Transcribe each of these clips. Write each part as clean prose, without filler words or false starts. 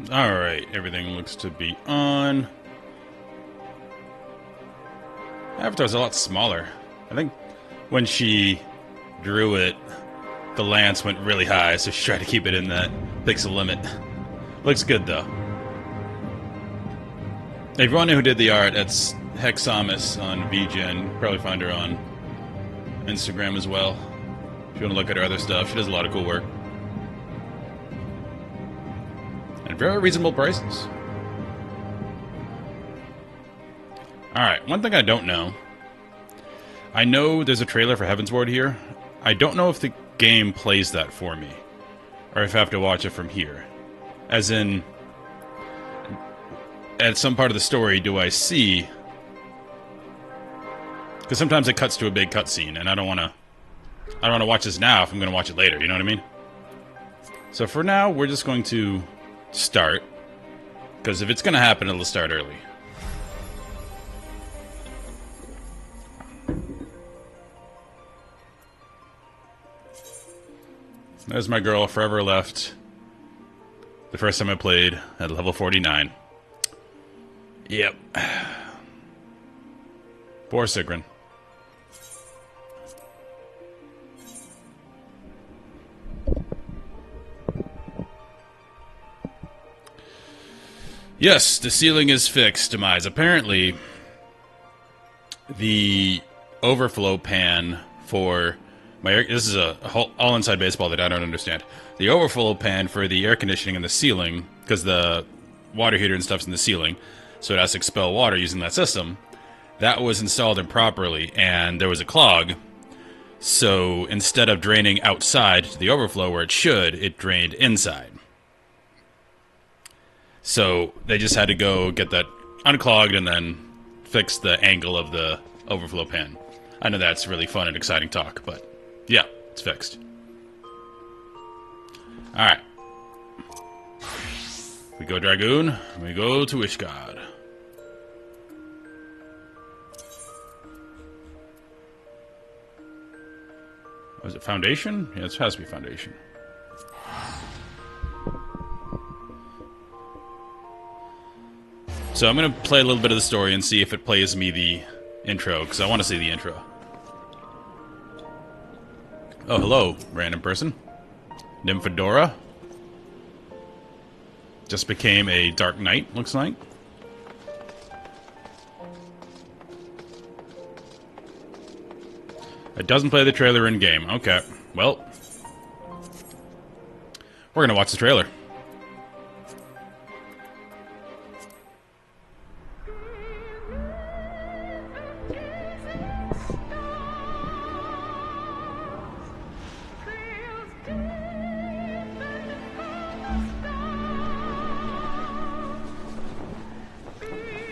Alright, everything looks to be on. Avatar's a lot smaller. I think when she drew it, the lance went really high, so she tried to keep it in that pixel limit. Looks good, though. If you want to know who did the art, that's Hexamus on VGen. Probably find her on Instagram as well. If you want to look at her other stuff, she does a lot of cool work. And very reasonable prices. Alright, one thing I don't know. I know there's a trailer for Heavensward here. I don't know if the game plays that for me. Or if I have to watch it from here. As in, at some part of the story, do I see... Because sometimes it cuts to a big cutscene, and I don't want to watch this now if I'm going to watch it later, you know what I mean? So for now, we're just going to start. Because if it's going to happen, it'll start early. There's my girl, forever left. The first time I played at level 49. Yep. Poor Sigrun. Yes, the ceiling is fixed, Demise. Apparently, the overflow pan for... This is a whole all inside baseball that I don't understand. The overflow pan for the air conditioning in the ceiling, because the water heater and stuff's in the ceiling, so it has to expel water using that system. That was installed improperly, and there was a clog. So instead of draining outside to the overflow where it should, it drained inside. So they just had to go get that unclogged and then fix the angle of the overflow pan. I know that's really fun and exciting talk, but yeah, it's fixed. Alright. We go Dragoon, we go to Ishgard. Was it Foundation? Yeah, it has to be Foundation. So I'm going to play a little bit of the story and see if it plays me the intro, because I want to see the intro. Oh, hello, random person. Nymphadora. Just became a Dark Knight, looks like. It doesn't play the trailer in-game. Okay, well. We're going to watch the trailer.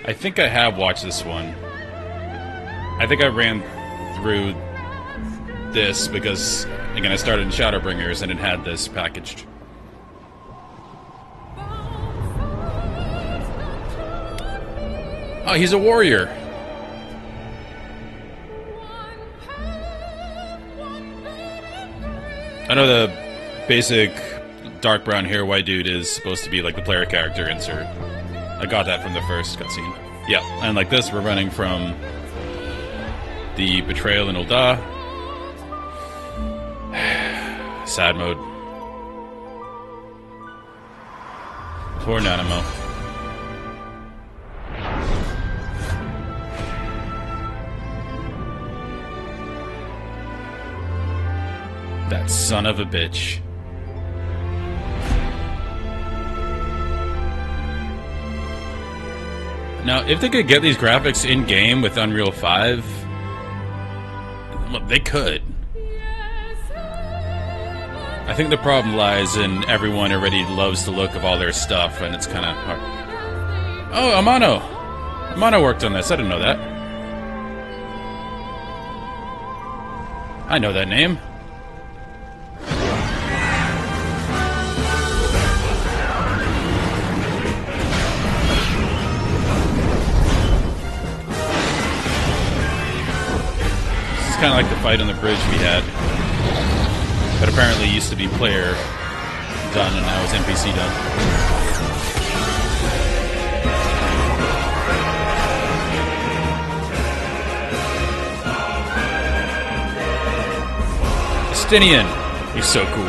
I think I have watched this one. I think I ran through this because, again, I started in Shadowbringers and it had this packaged. Oh, he's a warrior. I know the basic dark brown hair white dude is supposed to be like the player character insert. I got that from the first cutscene. Yeah, and like this, we're running from the betrayal in Ul'dah. Sad mode. Poor Nanamo. That son of a bitch. Now, if they could get these graphics in-game with Unreal 5, look, they could. I think the problem lies in everyone already loves the look of all their stuff, and it's kind of hard. Oh, Amano! Amano worked on this, I didn't know that. I know that name. Kind of like the fight on the bridge we had, but apparently used to be player done and now it's NPC done. Justinian! He's so cool.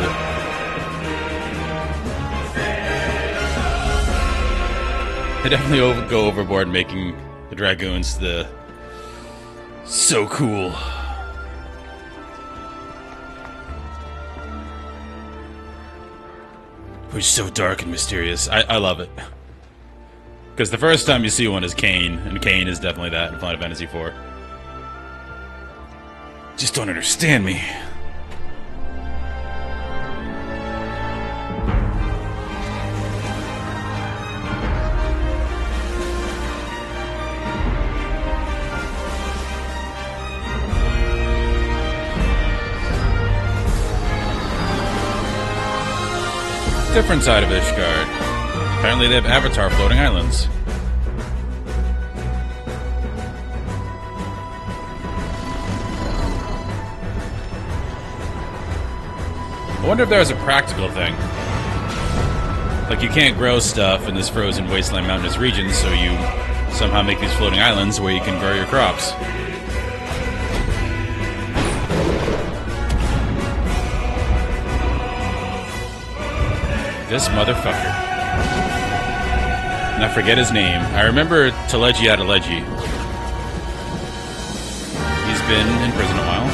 They definitely go overboard making the Dragoons the... so cool. Who's so dark and mysterious. I love it. Because the first time you see one is Cain, and Cain is definitely that in Final Fantasy IV. Just don't understand me. Different side of Ishgard. Apparently they have Avatar floating islands. I wonder if there's a practical thing. Like you can't grow stuff in this frozen wasteland mountainous region, so you somehow make these floating islands where you can grow your crops. This motherfucker. And I forget his name. I remember Teleji Adeleji. He's been in prison a while.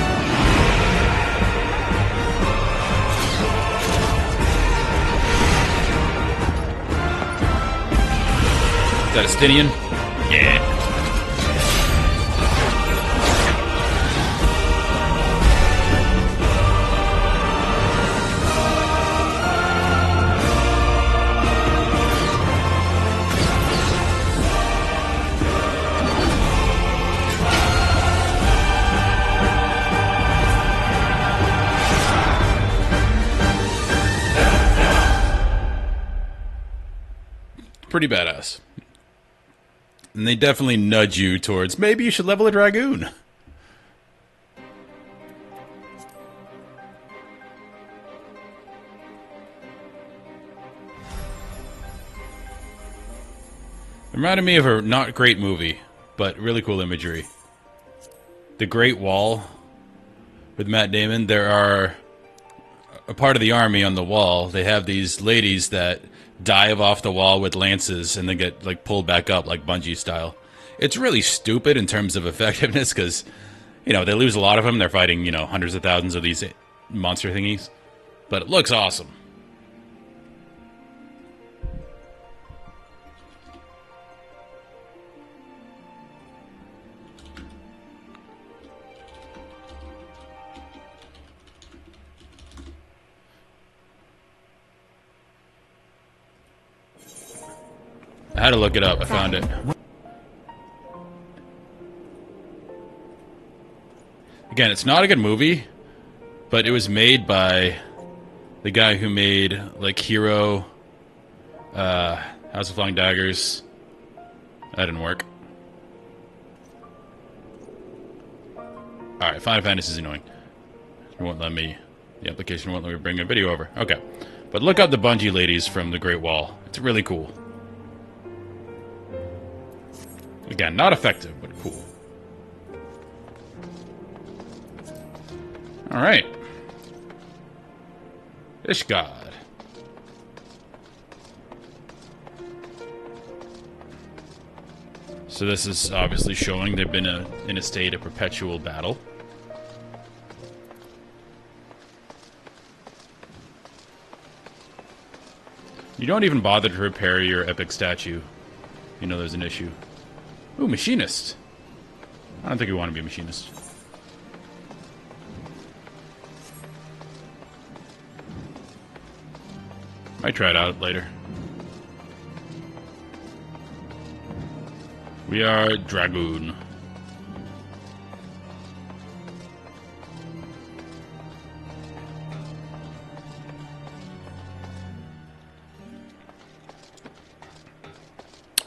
Is that Justinian? Yeah. Pretty badass. And they definitely nudge you towards, maybe you should level a Dragoon. It reminded me of a not great movie, but really cool imagery. The Great Wall with Matt Damon. There are a part of the army on the wall. They have these ladies that dive off the wall with lances and then get like pulled back up like bungee style. It's really stupid in terms of effectiveness because, you know, they lose a lot of them. They're fighting, you know, hundreds of thousands of these monster thingies. But it looks awesome. I had to look it up. I found it. Again, it's not a good movie, but it was made by the guy who made, like, Hero, House of Flying Daggers. That didn't work. Alright, Final Fantasy is annoying. It won't let me... The application won't let me bring a video over. Okay. But look up the bungee ladies from the Great Wall. It's really cool. Again, not effective, but cool. Alright. Ishgard. So this is obviously showing they've been in a state of perpetual battle. You don't even bother to repair your epic statue. You know there's an issue. Ooh, machinist. I don't think we want to be a machinist. Might try it out later. We are Dragoon.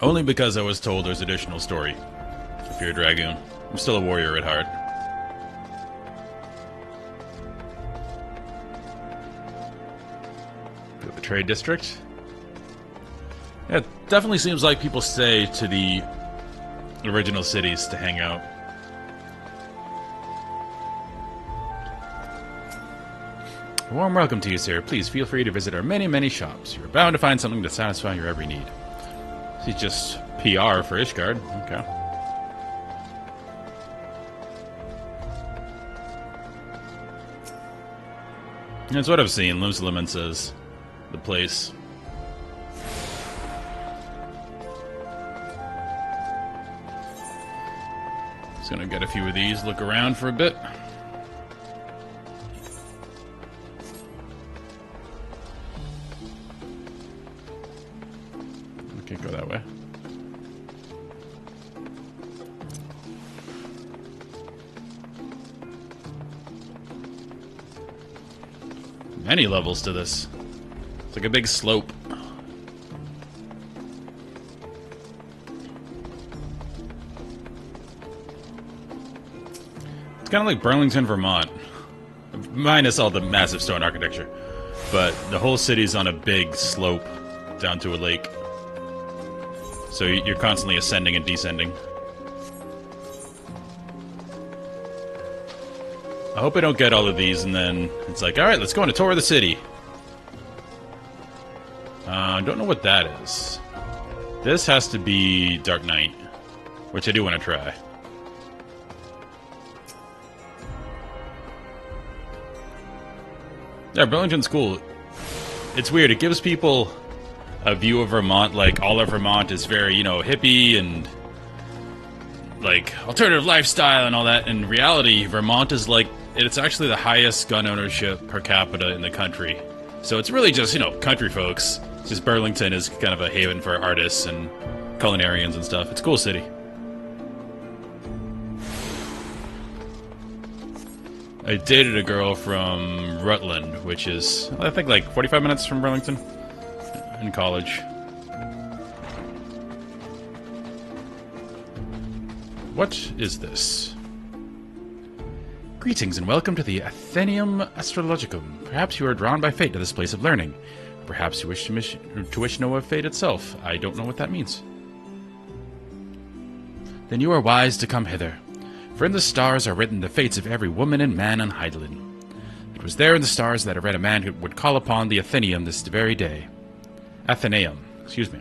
Only because I was told there's additional story. If you're a Dragoon. I'm still a warrior at heart. The trade district? Yeah, it definitely seems like people stay to the original cities to hang out. A warm welcome to you, sir. Please feel free to visit our many, many shops. You're bound to find something to satisfy your every need. He's just PR for Ishgard. Okay. That's what I've seen. Lives Lemon says the place. Just gonna get a few of these, look around for a bit. Can't go that way. Many levels to this. It's like a big slope. It's kind of like Burlington, Vermont. Minus all the massive stone architecture. But the whole city's on a big slope down to a lake. So you're constantly ascending and descending. I hope I don't get all of these and then it's like, alright, let's go on a tour of the city. I don't know what that is. This has to be Dark Knight, which I do want to try. Yeah, Burlington's cool. It's weird, it gives people a view of Vermont, like all of Vermont is very, you know, hippie and like alternative lifestyle and all that. In reality, Vermont is like, it's actually the highest gun ownership per capita in the country. So it's really just, you know, country folks. It's just Burlington is kind of a haven for artists and culinarians and stuff. It's a cool city. I dated a girl from Rutland, which is, I think, like 45 minutes from Burlington. In college. What is this? Greetings and welcome to the Athenaeum Astrologicum. Perhaps you are drawn by fate to this place of learning. Perhaps you wish to know of fate itself. I don't know what that means. Then you are wise to come hither. For in the stars are written the fates of every woman and man on Heidelin. It was there in the stars that I read a man who would call upon the Athenaeum this very day. Athenaeum, excuse me.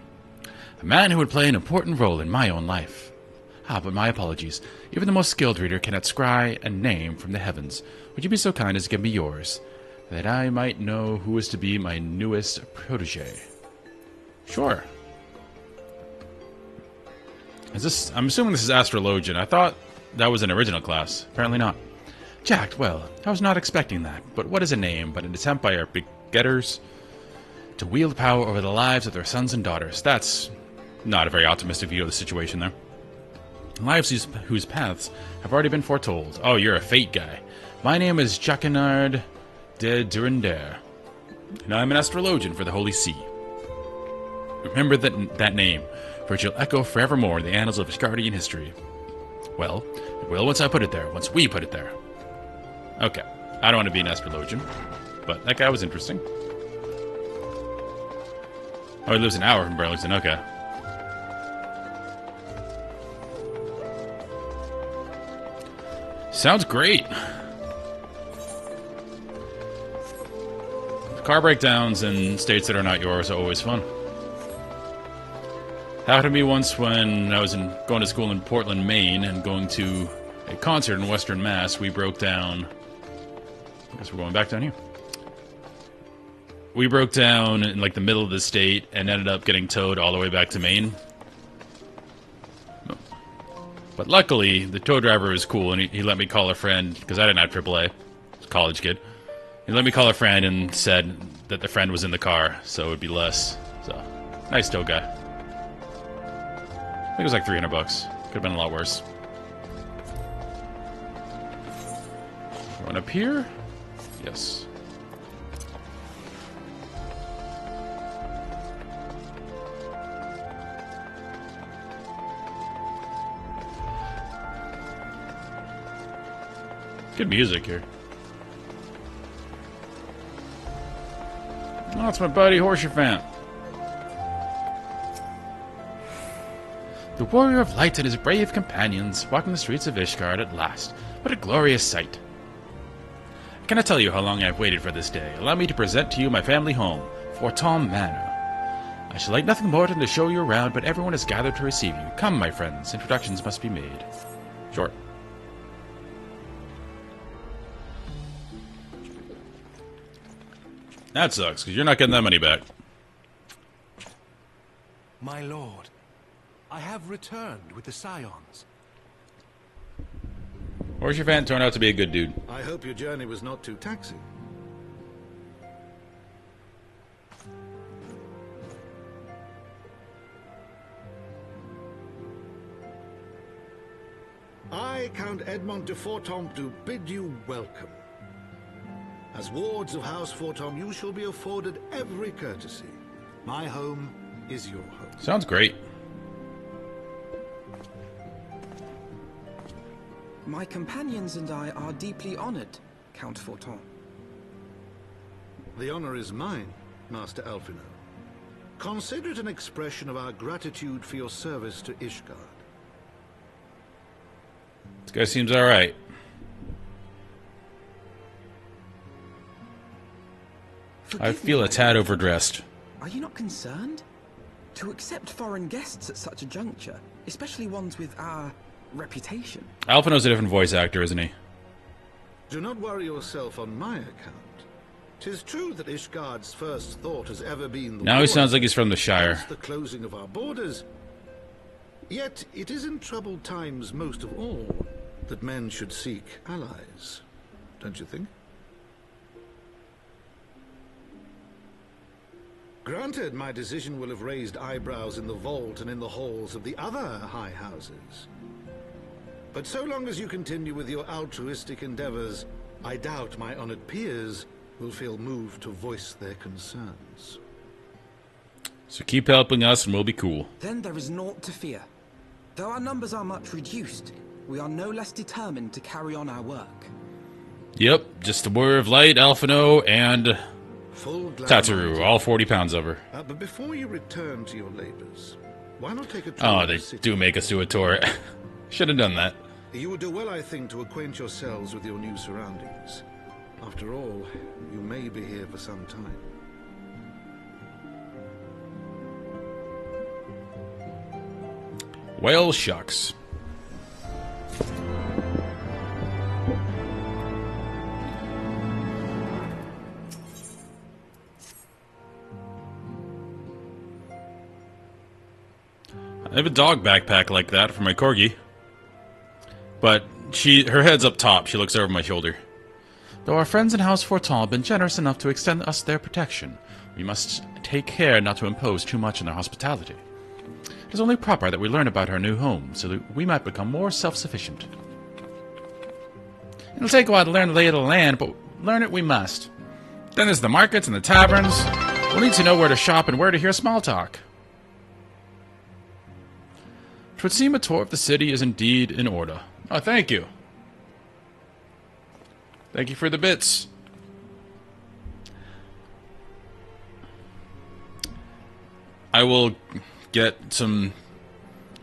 A man who would play an important role in my own life. But my apologies. Even the most skilled reader cannot scry a name from the heavens. Would you be so kind as to give me yours, that I might know who is to be my newest protege? Sure. Is this? I'm assuming this is Astrologian. I thought that was an original class. Apparently not. Jacked, well, I was not expecting that. But what is a name but an attempt by our begetters to wield power over the lives of their sons and daughters? That's not a very optimistic view of the situation there. Lives whose paths have already been foretold. Oh, you're a fate guy. My name is Jacquinard de Durinder, and I'm an astrologian for the Holy See. Remember that name, for it shall echo forevermore in the annals of Ishgardian history. Well, it will once I put it there, once we put it there. Okay, I don't want to be an astrologian, but that guy was interesting. Oh, he lives an hour from Burlington, okay. Sounds great. Car breakdowns in states that are not yours are always fun. Happened to me once when I was going to school in Portland, Maine, and going to a concert in Western Mass. We broke down. I guess we're going back down here. We broke down in like the middle of the state and ended up getting towed all the way back to Maine. But luckily, the tow driver was cool, and he let me call a friend, because I didn't have AAA. I was a college kid. He let me call a friend and said that the friend was in the car, so it would be less. So, nice tow guy. I think it was like $300. Could have been a lot worse. Going up here? Yes. Good music here. Oh, it's my buddy Horsefant. The warrior of light and his brave companions walking the streets of Ishgard at last. What a glorious sight. I cannot tell you how long I have waited for this day. Allow me to present to you my family home, Forton Manor. I should like nothing more than to show you around, but everyone is gathered to receive you. Come, my friends, introductions must be made. Sure. That sucks, because you're not getting that money back. My lord, I have returned with the Scions. Horsefant turned out to be a good dude. I hope your journey was not too taxing. I, Count Edmond de Fortom, do bid you welcome. As wards of House Fortom, you shall be afforded every courtesy. My home is your home. Sounds great. My companions and I are deeply honored, Count Forton. The honor is mine, Master Alphino. Consider it an expression of our gratitude for your service to Ishgard. This guy seems alright. I feel a tad overdressed. Are you not concerned? To accept foreign guests at such a juncture, especially ones with our reputation. Alphino's a different voice actor, isn't he? Do not worry yourself on my account. 'Tis true that Ishgard's first thought has ever been the Now he war, sounds like he's from the Shire. hence the closing of our borders. Yet it is in troubled times most of all that men should seek allies, don't you think? Granted, my decision will have raised eyebrows in the vault and in the halls of the other high houses. But so long as you continue with your altruistic endeavors, I doubt my honored peers will feel moved to voice their concerns. So keep helping us and we'll be cool. Then there is naught to fear. Though our numbers are much reduced, we are no less determined to carry on our work. Yep, just a word of light, Alphino, and Full Tataru, all 40 pounds of her. But before you return to your labors, why not take a tour Oh, of they the city? do make us do a tour. Should have done that. You would do well, I think, to acquaint yourselves with your new surroundings. After all, you may be here for some time. Well, shucks. I have a dog backpack like that for my corgi. But her head's up top. She looks over my shoulder. Though our friends in House Forton have been generous enough to extend us their protection, we must take care not to impose too much on their hospitality. It is only proper that we learn about our new home, so that we might become more self-sufficient. It'll take a while to learn the lay of the land, but learn it we must. Then there's the markets and the taverns. We'll need to know where to shop and where to hear small talk. It would seem a tour of the city is indeed in order. Oh, thank you. Thank you for the bits. I will get some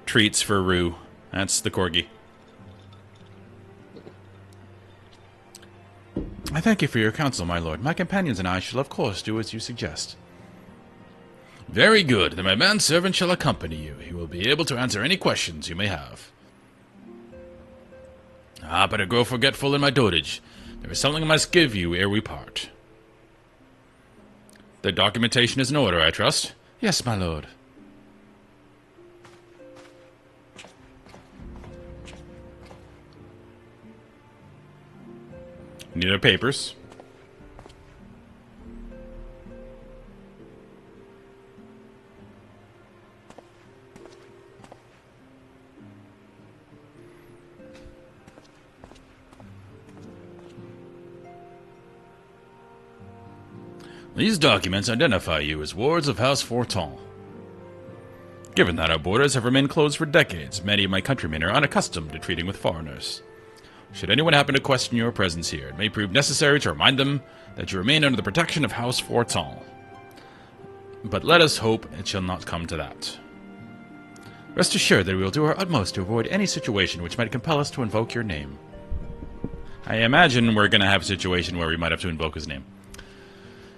treats for Rue. That's the corgi. I thank you for your counsel, my lord. My companions and I shall of course do as you suggest. Very good. Then my manservant shall accompany you. He will be able to answer any questions you may have. Ah, but I grow forgetful in my dotage. There is something I must give you ere we part. The documentation is in order, I trust? Yes, my lord. Need our papers. These documents identify you as wards of House Forton. Given that our borders have remained closed for decades, many of my countrymen are unaccustomed to treating with foreigners. Should anyone happen to question your presence here, it may prove necessary to remind them that you remain under the protection of House Forton. But let us hope it shall not come to that. Rest assured that we will do our utmost to avoid any situation which might compel us to invoke your name. I imagine we're going to have a situation where we might have to invoke his name.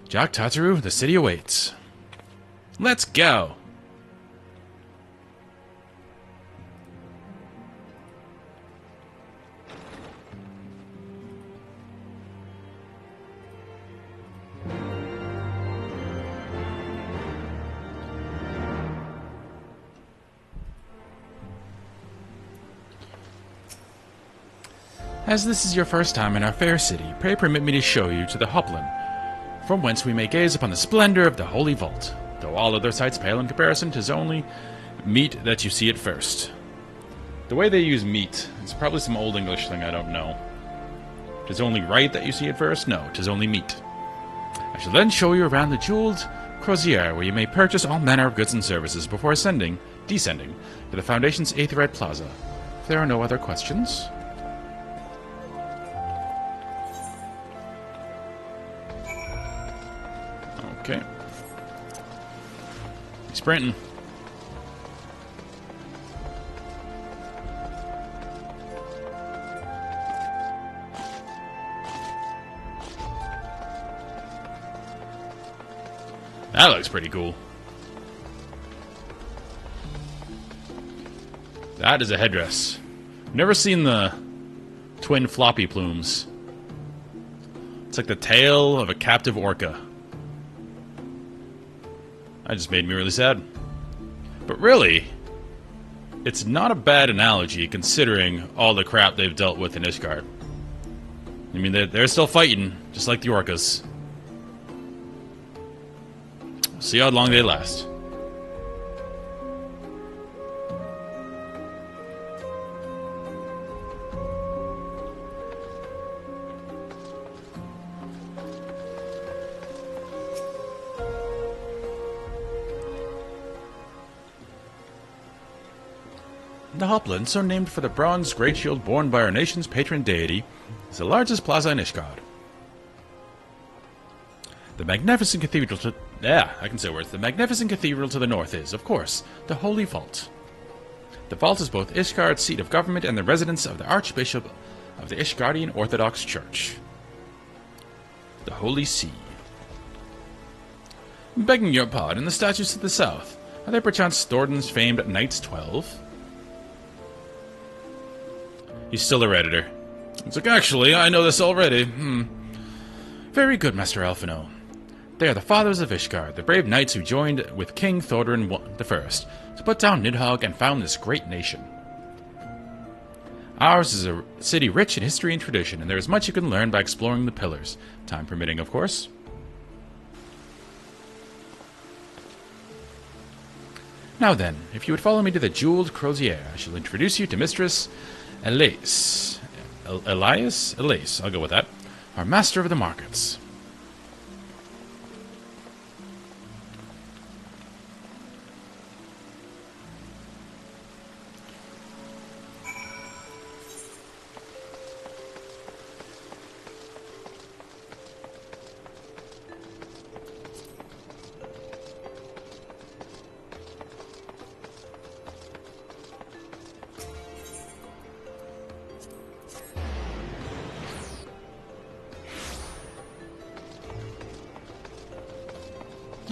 Jack Tataru, the city awaits. Let's go! As this is your first time in our fair city, pray permit me to show you to the Hoplin, from whence we may gaze upon the splendor of the Holy Vault. Though all other sights pale in comparison, 'tis only meet that you see it first. The way they use meet, it's probably some old English thing I don't know. 'Tis only right that you see it first? No, 'tis only meet. I shall then show you around the jeweled crozier, where you may purchase all manner of goods and services before descending to the Foundation's Aetherite Plaza. If there are no other questions... Okay. He's sprinting. That looks pretty cool. That is a headdress. Never seen the twin floppy plumes. It's like the tail of a captive orca. That just made me really sad. But really, it's not a bad analogy considering all the crap they've dealt with in Ishgard. I mean, they're still fighting, just like the orcas. We'll see how long they last. The Hoplin, so named for the bronze great shield borne by our nation's patron deity, is the largest plaza in Ishgard. The magnificent cathedral to... The magnificent cathedral to the north is, of course, the Holy Vault. The vault is both Ishgard's seat of government and the residence of the Archbishop of the Ishgardian Orthodox Church. The Holy See. Begging your pardon, the statues to the south, are they perchance Thornton's famed Knights 12? He's still a Redditor. It's like, actually, I know this already. Very good, Master Alphino. They are the fathers of Ishgard, the brave knights who joined with King Thordarin I to put down Nidhogg and found this great nation. Ours is a city rich in history and tradition, and there is much you can learn by exploring the pillars. Time permitting, of course. Now then, if you would follow me to the jeweled crozier, I shall introduce you to Mistress Elias, I'll go with that. Our master of the markets.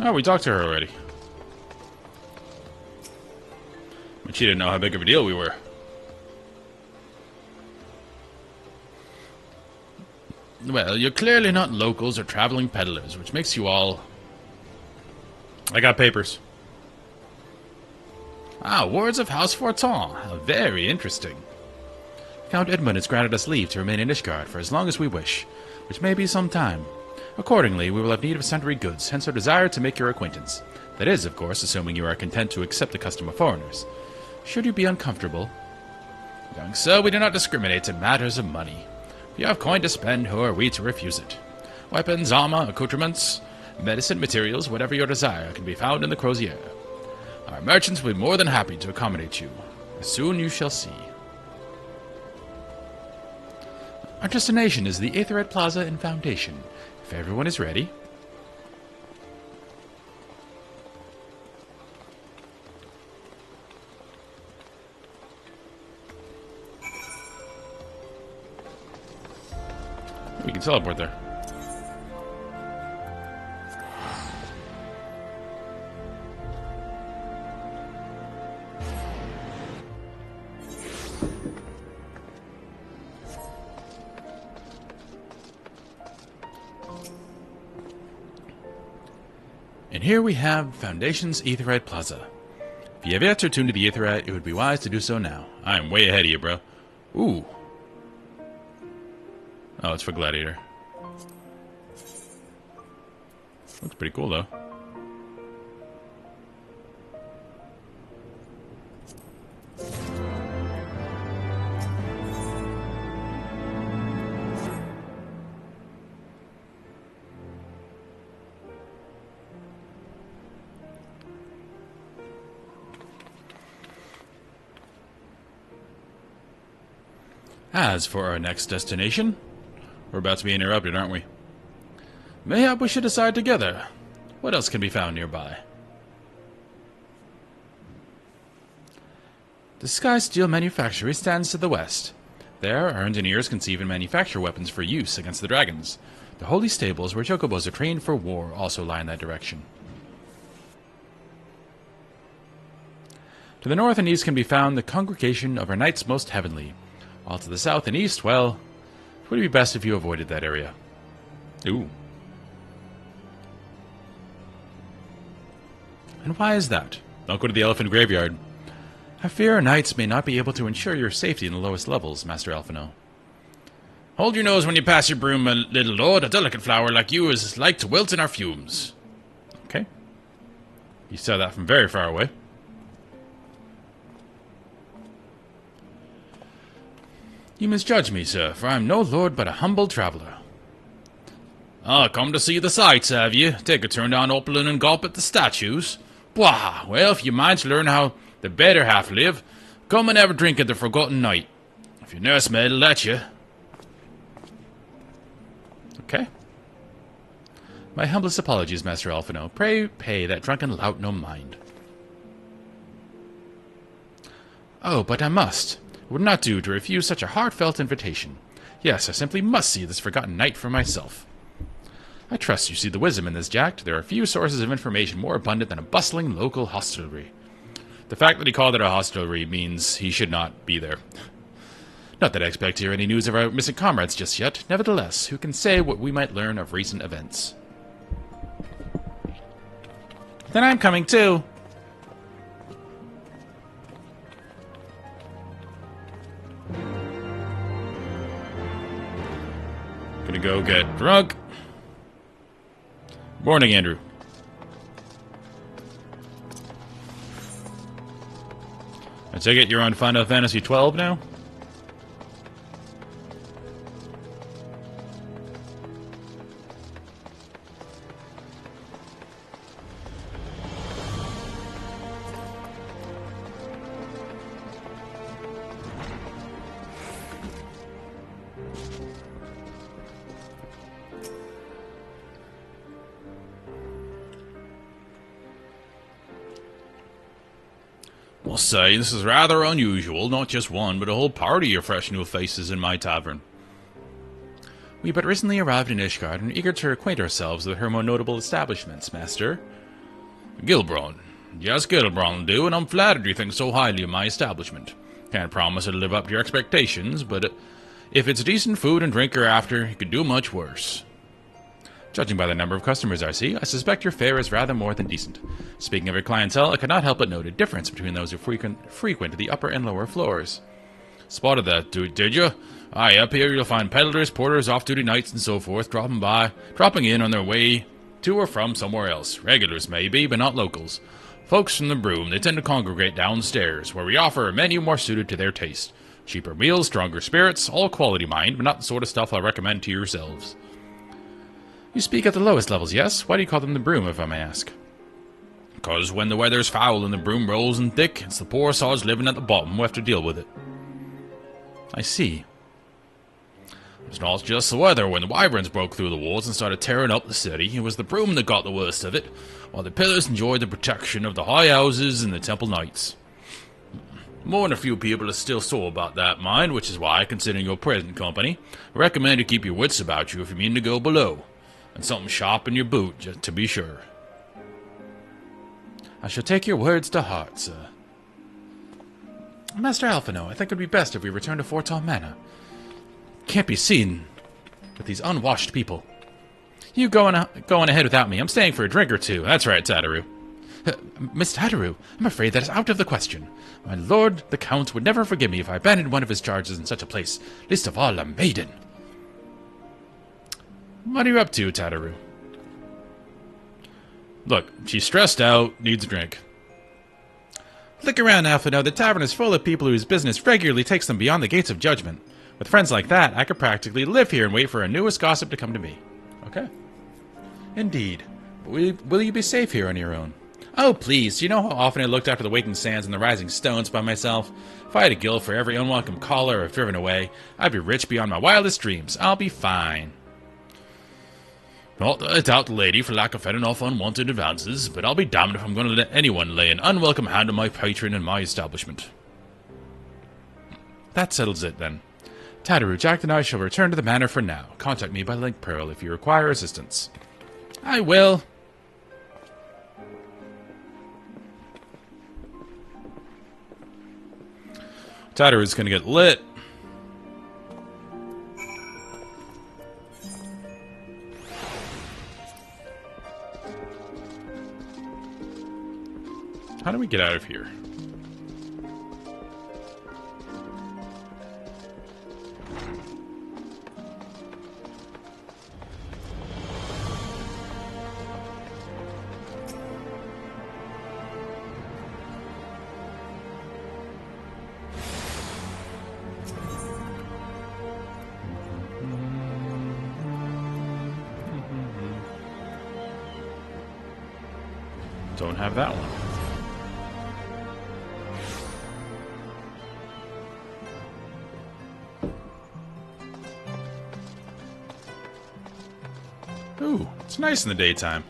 Oh, we talked to her already. But she didn't know how big of a deal we were. Well, you're clearly not locals or traveling peddlers, which makes you all... I got papers. Ah, words of House Forton. Very interesting. Count Edmund has granted us leave to remain in Ishgard for as long as we wish, which may be some time. Accordingly, we will have need of sundry goods, hence our desire to make your acquaintance. That is, of course, assuming you are content to accept the custom of foreigners. Should you be uncomfortable? Young sir, we do not discriminate in matters of money. If you have coin to spend, who are we to refuse it? Weapons, armor, accoutrements, medicine, materials, whatever your desire, can be found in the crozier. Our merchants will be more than happy to accommodate you. Soon you shall see. Our destination is the Aetherite Plaza and Foundation. If everyone is ready... We can teleport there. And here we have Foundation's Aetheryte Plaza. If you have yet to attune to the Aetheryte, it would be wise to do so now. I am way ahead of you, bro. Ooh. Oh, it's for Gladiator. Looks pretty cool, though. As for our next destination, we're about to be interrupted, aren't we? Mayhap we should decide together. What else can be found nearby? The Sky Steel Manufactory stands to the west. There, our engineers conceive and manufacture weapons for use against the dragons. The holy stables where chocobos are trained for war also lie in that direction. To the north and east can be found the congregation of our Knights Most Heavenly. While to the south and east, well, it would be best if you avoided that area. Ooh. And why is that? Don't go to the Elephant Graveyard. I fear our knights may not be able to ensure your safety in the lowest levels, Master Alphino. Hold your nose when you pass your broom, my little lord. A delicate flower like you is like to wilt in our fumes. Okay. You saw that from very far away. You misjudge me, sir, for I am no lord but a humble traveller. Ah, come to see the sights, have you? Take a turn down Opalin and gulp at the statues? Bah! Well, if you mind to learn how the better half live, come and have a drink at the Forgotten Knight. If your nursemaid'll let you. Okay. My humblest apologies, Master Alphino. Pray pay that drunken lout no mind. Oh, but I must. It would not do to refuse such a heartfelt invitation. Yes, I simply must see this forgotten knight for myself. I trust you see the wisdom in this, Jack. There are few sources of information more abundant than a bustling local hostelry. The fact that he called it a hostelry means he should not be there. Not that I expect to hear any news of our missing comrades just yet. Nevertheless, who can say what we might learn of recent events? Then I'm coming too. Gonna go get drunk. Morning, Andrew. I take it you're on Final Fantasy 12 now? Must say, this is rather unusual. Not just one, but a whole party of fresh new faces in my tavern. We but recently arrived in Ishgard and are eager to acquaint ourselves with her more notable establishments, Master. Gilbron. Yes, Gilbron do, and I'm flattered you think so highly of my establishment. Can't promise it'll live up to your expectations, but if it's decent food and drink hereafter, it could do much worse. Judging by the number of customers I see, I suspect your fare is rather more than decent. Speaking of your clientele, I could not help but note a difference between those who frequent the upper and lower floors. Spotted that, did you? Aye, up here you'll find peddlers, porters, off-duty knights, and so forth, dropping in on their way to or from somewhere else. Regulars, maybe, but not locals. Folks from the Broom, they tend to congregate downstairs, where we offer a menu more suited to their taste. Cheaper meals, stronger spirits, all quality mind, but not the sort of stuff I'll recommend to yourselves. You speak at the lowest levels, yes? Why do you call them the Broom, if I may ask? Because when the weather's foul and the broom rolls in thick, it's the poor sods living at the bottom who have to deal with it. I see. It's not just the weather. When the wyverns broke through the walls and started tearing up the city, it was the Broom that got the worst of it, while the pillars enjoyed the protection of the high houses and the temple knights. More than a few people are still sore about that, mind, which is why, considering your present company, I recommend you keep your wits about you if you mean to go below, and something sharp in your boot, just to be sure. I shall take your words to heart, sir. Master Alphino, I think it would be best if we return to Fortall Manor. Can't be seen with these unwashed people. You going ahead without me. I'm staying for a drink or two. That's right, Tataru. Miss Tataru, I'm afraid that is out of the question. My lord, the Count, would never forgive me if I abandoned one of his charges in such a place, least of all a maiden. What are you up to, Tataru? Look, she's stressed out, needs a drink. Look around, Alphino. The tavern is full of people whose business regularly takes them beyond the gates of judgment. With friends like that, I could practically live here and wait for a newest gossip to come to me. Okay. Indeed. Will you be safe here on your own? Oh, please. Do you know how often I looked after the waking sands and the rising stones by myself? If I had a guild for every unwelcome caller I've driven away, I'd be rich beyond my wildest dreams. I'll be fine. Not that I doubt the lady for lack of fending off unwanted advances, but I'll be damned if I'm going to let anyone lay an unwelcome hand on my patron and my establishment. That settles it, then. Tataru, Jack and I shall return to the manor for now. Contact me by Link Pearl if you require assistance. I will. Tataru's gonna get lit. How do we get out of here? Don't have that one. Ooh, it's nice in the daytime.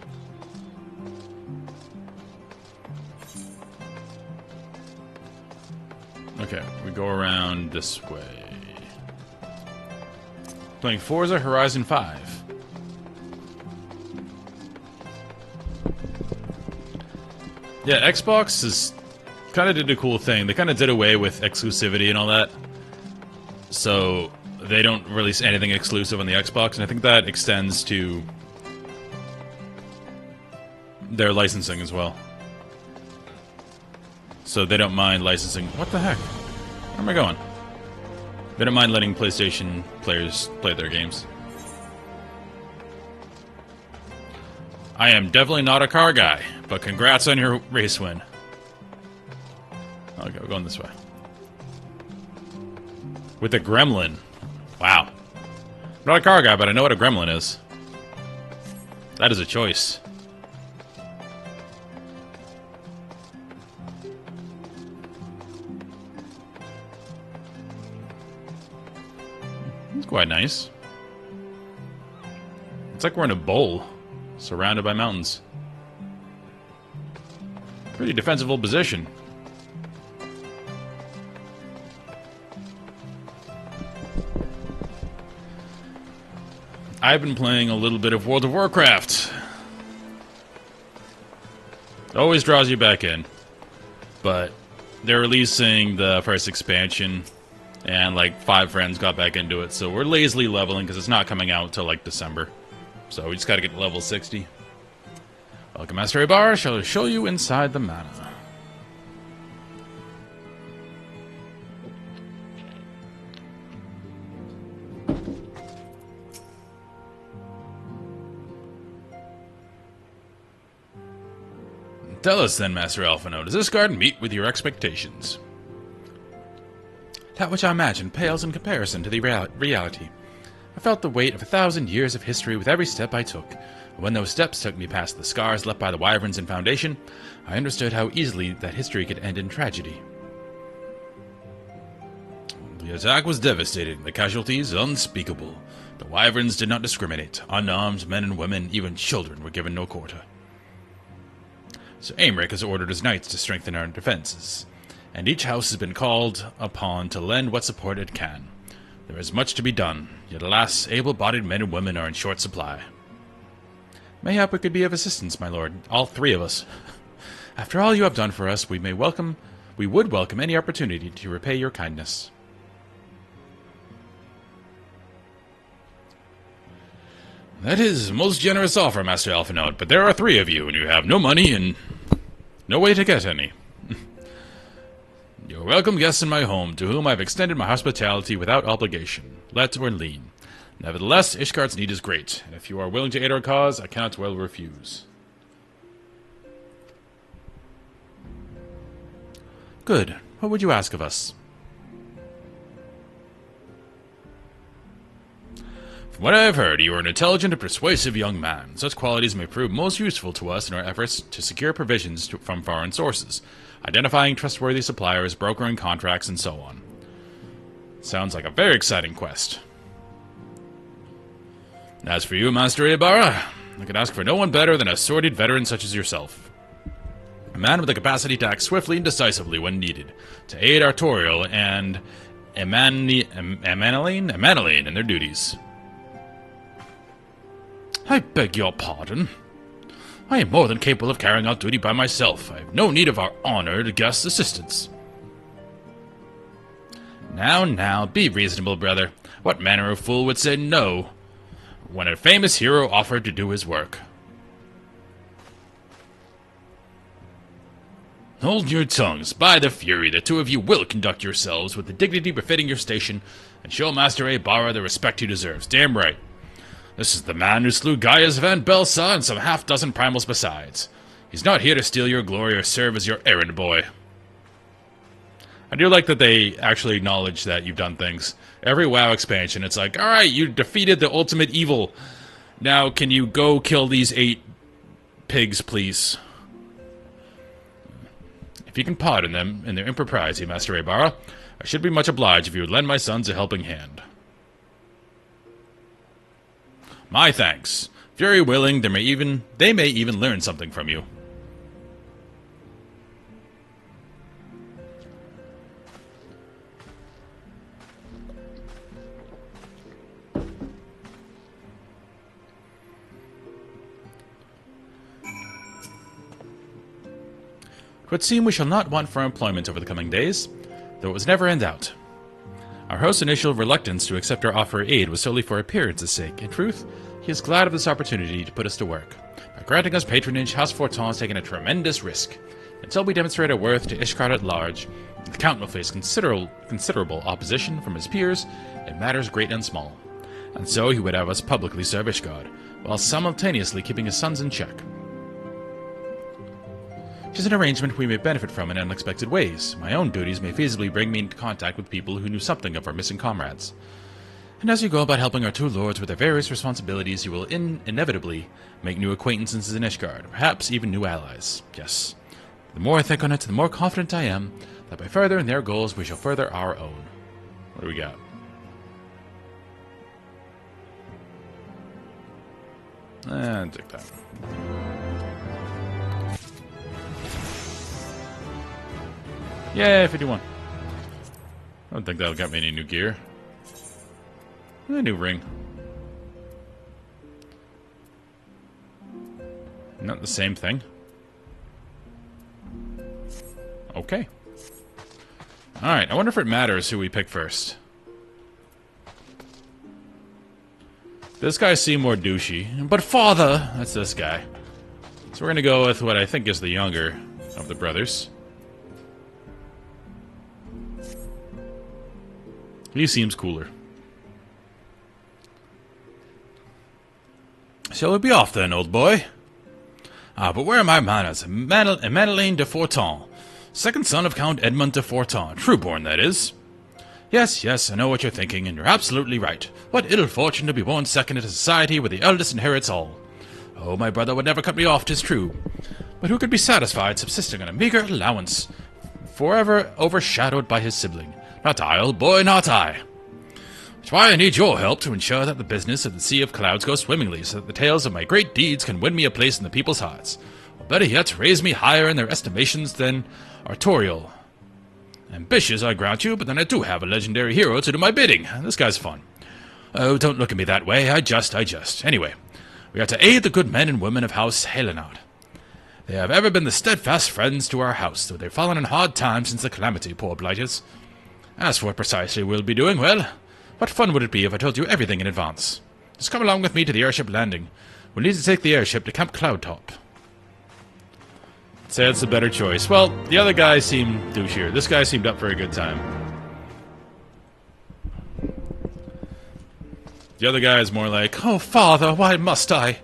Okay, we go around this way. Playing Forza Horizon 5. Yeah, Xbox is kind of did a cool thing. They kind of did away with exclusivity and all that. So they don't release anything exclusive on the Xbox, and I think that extends to their licensing as well. So they don't mind licensing. What the heck? Where am I going? They don't mind letting PlayStation players play their games. I am definitely not a car guy, but congrats on your race win. Okay, we're going this way. With a gremlin. Wow. I'm not a car guy, but I know what a gremlin is. That is a choice. It's quite nice. It's like we're in a bowl, surrounded by mountains. Pretty defensible position. I've been playing a little bit of World of Warcraft. Always draws you back in. But they're releasing the first expansion, and like 5 friends got back into it, so we're lazily leveling because it's not coming out until like December. So we just gotta get to level 60. Welcome, Master Ibar. Shall I show you inside the manor? Tell us then, Master Alphino, does this garden meet with your expectations? That which I imagined pales in comparison to the reality. I felt the weight of 1,000 years of history with every step I took. And when those steps took me past the scars left by the wyverns in Foundation, I understood how easily that history could end in tragedy. The attack was devastating, the casualties unspeakable. The wyverns did not discriminate. Unarmed men and women, even children, were given no quarter. So Aimric has ordered his knights to strengthen our defenses. and each house has been called upon to lend what support it can. There is much to be done, yet alas, able-bodied men and women are in short supply. Mayhap we could be of assistance, my lord, all three of us. After all you have done for us, we would welcome any opportunity to repay your kindness. That is a most generous offer, Master Alphinaud, but there are three of you, and you have no money and no way to get any. You're welcome guests in my home, to whom I have extended my hospitality without obligation, let or lien. Nevertheless, Ishgard's need is great, and if you are willing to aid our cause, I cannot well refuse. Good. What would you ask of us? From what I have heard, you are an intelligent and persuasive young man. Such qualities may prove most useful to us in our efforts to secure provisions from foreign sources, identifying trustworthy suppliers, brokering contracts, and so on. Sounds like a very exciting quest. As for you, Master Ibarra, I could ask for no one better than a sordid veteran such as yourself. A man with the capacity to act swiftly and decisively when needed, to aid Artorial and Emmaneline in their duties. I beg your pardon. I am more than capable of carrying out duty by myself. I have no need of our honored guest's assistance. Now, be reasonable, brother. What manner of fool would say no when a famous hero offered to do his work? Hold your tongues. By the Fury, the two of you will conduct yourselves with the dignity befitting your station, and show Master Ibarra the respect he deserves. Damn right. This is the man who slew Gaius Van Belsa and some half-dozen primals besides. He's not here to steal your glory or serve as your errand boy. I do like that they actually acknowledge that you've done things. Every WoW expansion, it's like, alright, you defeated the ultimate evil. Now, can you go kill these 8 pigs, please? If you can pardon them in their impropriety, Master Ibarra, I should be much obliged if you would lend my sons a helping hand. My thanks. Very willing, they may even learn something from you. It would seem we shall not want for employment over the coming days, though it was never in doubt. Our host's initial reluctance to accept our offer of aid was solely for appearance's sake. In truth, he is glad of this opportunity to put us to work. By granting us patronage, House Forton has taken a tremendous risk. Until we demonstrate our worth to Ishgard at large, the Count will face considerable opposition from his peers in matters great and small. And so he would have us publicly serve Ishgard, while simultaneously keeping his sons in check. It is an arrangement we may benefit from in unexpected ways. My own duties may feasibly bring me into contact with people who knew something of our missing comrades. And as you go about helping our two lords with their various responsibilities, you will inevitably make new acquaintances in Ishgard, perhaps even new allies. Yes. The more I think on it, the more confident I am that by furthering their goals, we shall further our own. What do we got? I'll take that. Yeah, 51. I don't think that'll get me any new gear. A new ring. Not the same thing. Okay. Alright, I wonder if it matters who we pick first. This guy seemed more douchey. But father! That's this guy. So we're gonna go with what I think is the younger of the brothers. He seems cooler. Shall we be off then, old boy? But where are my manners? Emmaneline de Forton, second son of Count Edmund de Forton, trueborn, that is. Yes, I know what you're thinking, and you're absolutely right. What ill fortune to be born second in a society where the eldest inherits all. Oh, my brother would never cut me off, 'tis true. But who could be satisfied subsisting on a meager allowance, forever overshadowed by his sibling? Not I, old boy, not I. That's why I need your help to ensure that the business of the Sea of Clouds goes swimmingly, so that the tales of my great deeds can win me a place in the people's hearts. Or better yet, raise me higher in their estimations than Artorial Ambitious, I grant you, but then I do have a legendary hero to do my bidding. This guy's fun. Oh, don't look at me that way. I just. Anyway, we are to aid the good men and women of House Helenard. They have ever been the steadfast friends to our house, though they've fallen in hard times since the calamity, poor blighters. As for what precisely we'll be doing, well, what fun would it be if I told you everything in advance? Just come along with me to the airship landing. We'll need to take the airship to Camp Cloudtop. I'd say that's a better choice. Well, the other guy seemed douchier. This guy seemed up for a good time. The other guy is more like, oh, father, why must I?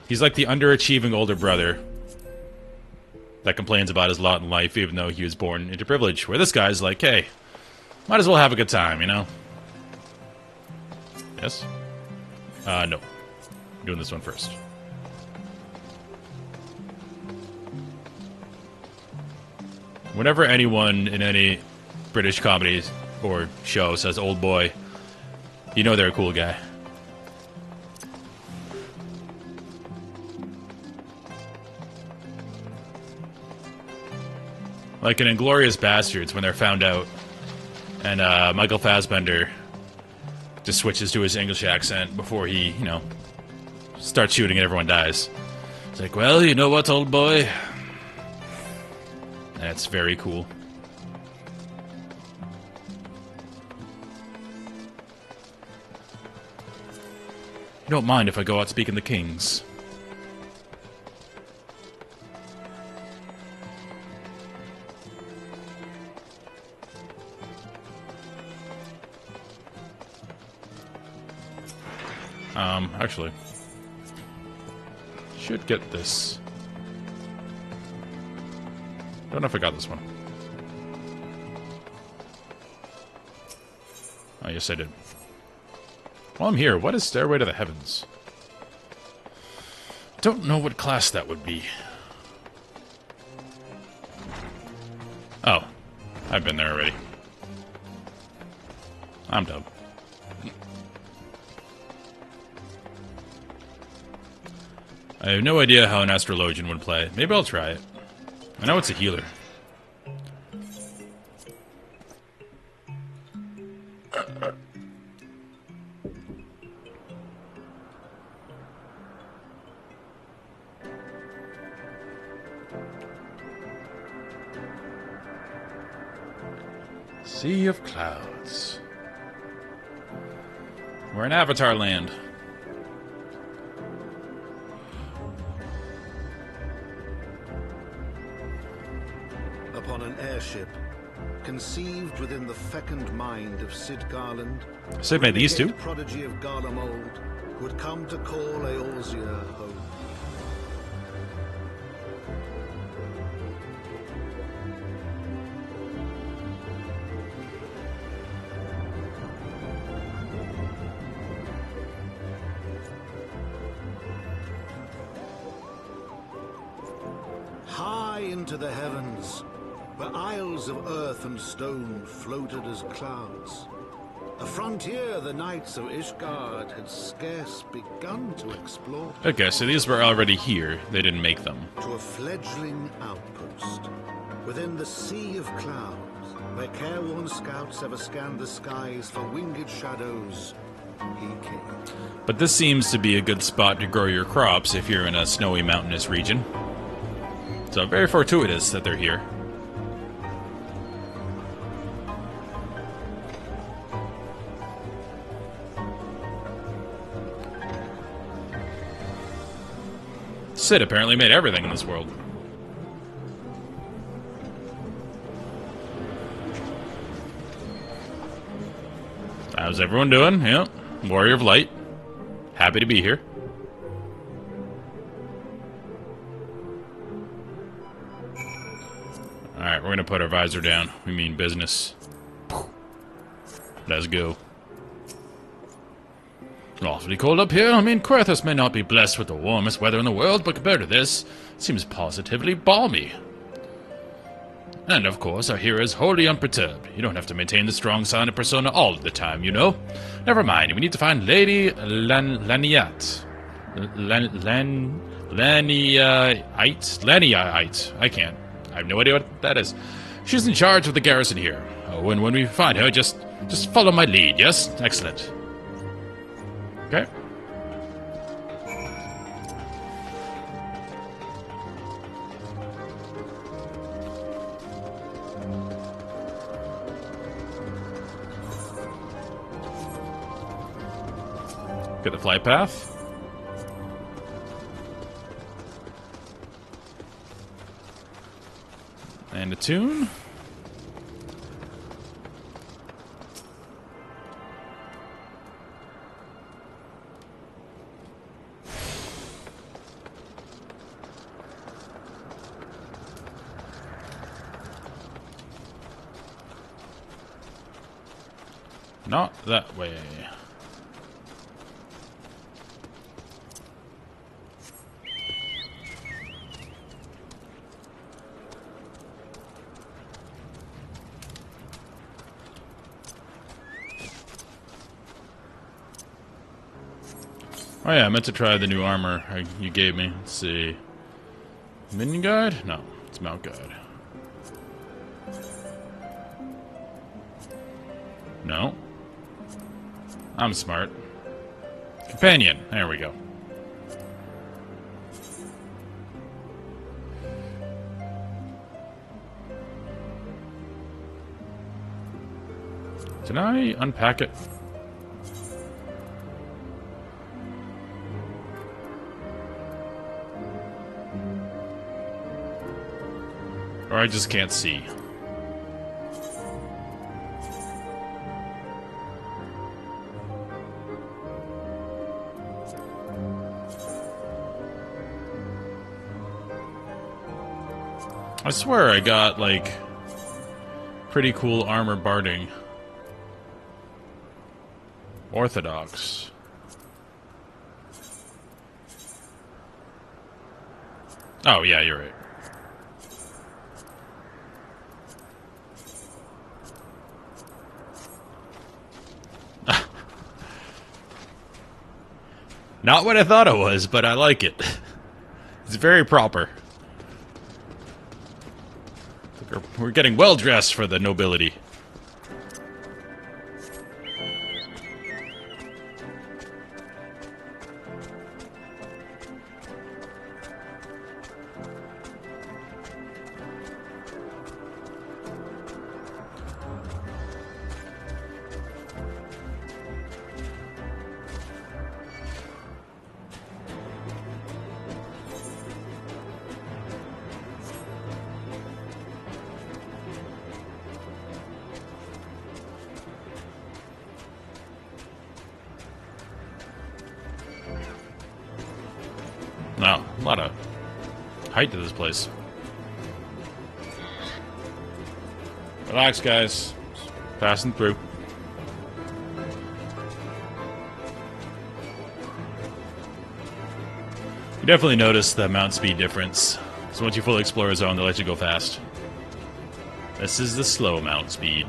He's like the underachieving older brother that complains about his lot in life, even though he was born into privilege. Where this guy's like, hey, might as well have a good time, you know? Yes? No. Doing this one first. Whenever anyone in any British comedy or show says old boy, you know they're a cool guy. Like in Inglourious Bastards, when they're found out, and Michael Fassbender just switches to his English accent before he, you know, starts shooting and everyone dies. It's like, well, you know what, old boy? That's very cool. You don't mind if I go out speaking the kings? Actually, should get this. Don't know if I got this one. Oh, yes I did. While I'm here, what is Stairway to the Heavens? Don't know what class that would be. Oh, I've been there already. I'm dumb. I have no idea how an astrologian would play. Maybe I'll try it. I know it's a healer. Sea of Clouds. We're in Avatar Land. Upon an airship, conceived within the fecund mind of Sid Garland, Sid made these two? prodigy of Garlemald, who had come to call Eorzea home. High into the heavens, where isles of earth and stone floated as clouds. A frontier the knights of Ishgard had scarce begun to explore. Okay, so these were already here. They didn't make them. To a fledgling outpost, within the sea of clouds, where careworn scouts ever scanned the skies for winged shadows, he came. But this seems to be a good spot to grow your crops if you're in a snowy mountainous region. So very fortuitous that they're here. Sid apparently made everything in this world. How's everyone doing? Yeah, Warrior of Light. Happy to be here. Alright, we're gonna put our visor down. We mean business. Let's go. Awfully cold up here. I mean, Querthus may not be blessed with the warmest weather in the world, but compared to this, it seems positively balmy. And of course, our hero is wholly unperturbed. You don't have to maintain the strong silent persona all the time, you know. Never mind, we need to find Lady Laniat. Laniite? I can't. I have no idea what that is. She's in charge of the garrison here. Oh, and when we find her, just follow my lead, yes? Excellent. Okay. Get the flight path. And a tune. Not that way. Oh yeah, I meant to try the new armor you gave me. Let's see. Minion Guide? No, it's Mount Guide. No. I'm smart. Companion. There we go. Did I unpack it? Or I just can't see. I swear I got, like, pretty cool armor barding. Orthodox. Oh, yeah, you're right. Not what I thought it was, but I like it. It's very proper. We're getting well dressed for the nobility. Wow, a lot of height to this place. Relax, guys. Just passing through. You definitely notice the mount speed difference. So once you fully explore a zone, they'll let you go fast. This is the slow mount speed.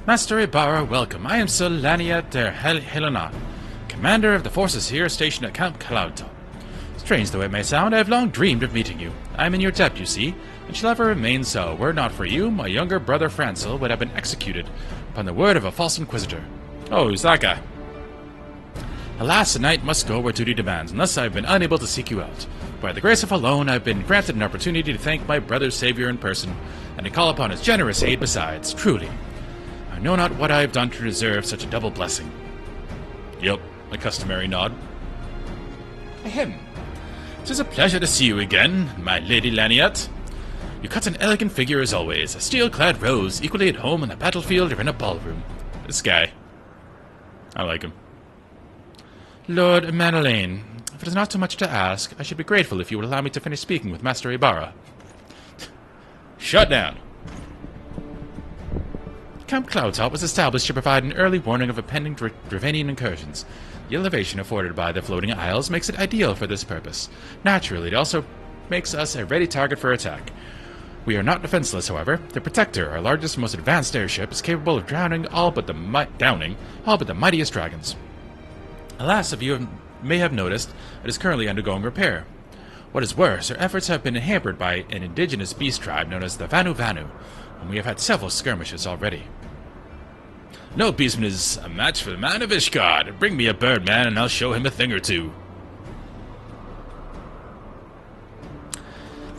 Master Ibarra, welcome. I am Sir Lania der Helena, commander of the forces here stationed at Camp Cloudtop. Strange though it may sound, I have long dreamed of meeting you. I am in your debt, you see, and shall ever remain so. Were it not for you, my younger brother Francel would have been executed upon the word of a false inquisitor. Oh, who's that guy? Alas, a knight must go where duty demands, and thus I have been unable to seek you out. By the grace of alone, I have been granted an opportunity to thank my brother's savior in person, and to call upon his generous aid besides. Truly, I know not what I have done to deserve such a double blessing. Yep, a customary nod. Ahem. 'Tis a pleasure to see you again, my Lady Laniette. You cut an elegant figure as always, a steel-clad rose, equally at home on the battlefield or in a ballroom. This guy. I like him. Lord Manolaine, if it is not too much to ask, I should be grateful if you would allow me to finish speaking with Master Ibarra. Shut down. Camp Cloudtop was established to provide an early warning of impending Dravanian incursions. The elevation afforded by the floating isles makes it ideal for this purpose. Naturally, it also makes us a ready target for attack. We are not defenseless, however. The Protector, our largest and most advanced airship, is capable of drowning all but the mightiest dragons. Alas, if you may have noticed, it is currently undergoing repair. What is worse, our efforts have been hampered by an indigenous beast tribe known as the Vanu Vanu, and we have had several skirmishes already. No beastman is a match for the man of Ishgard. Bring me a bird, man, and I'll show him a thing or two.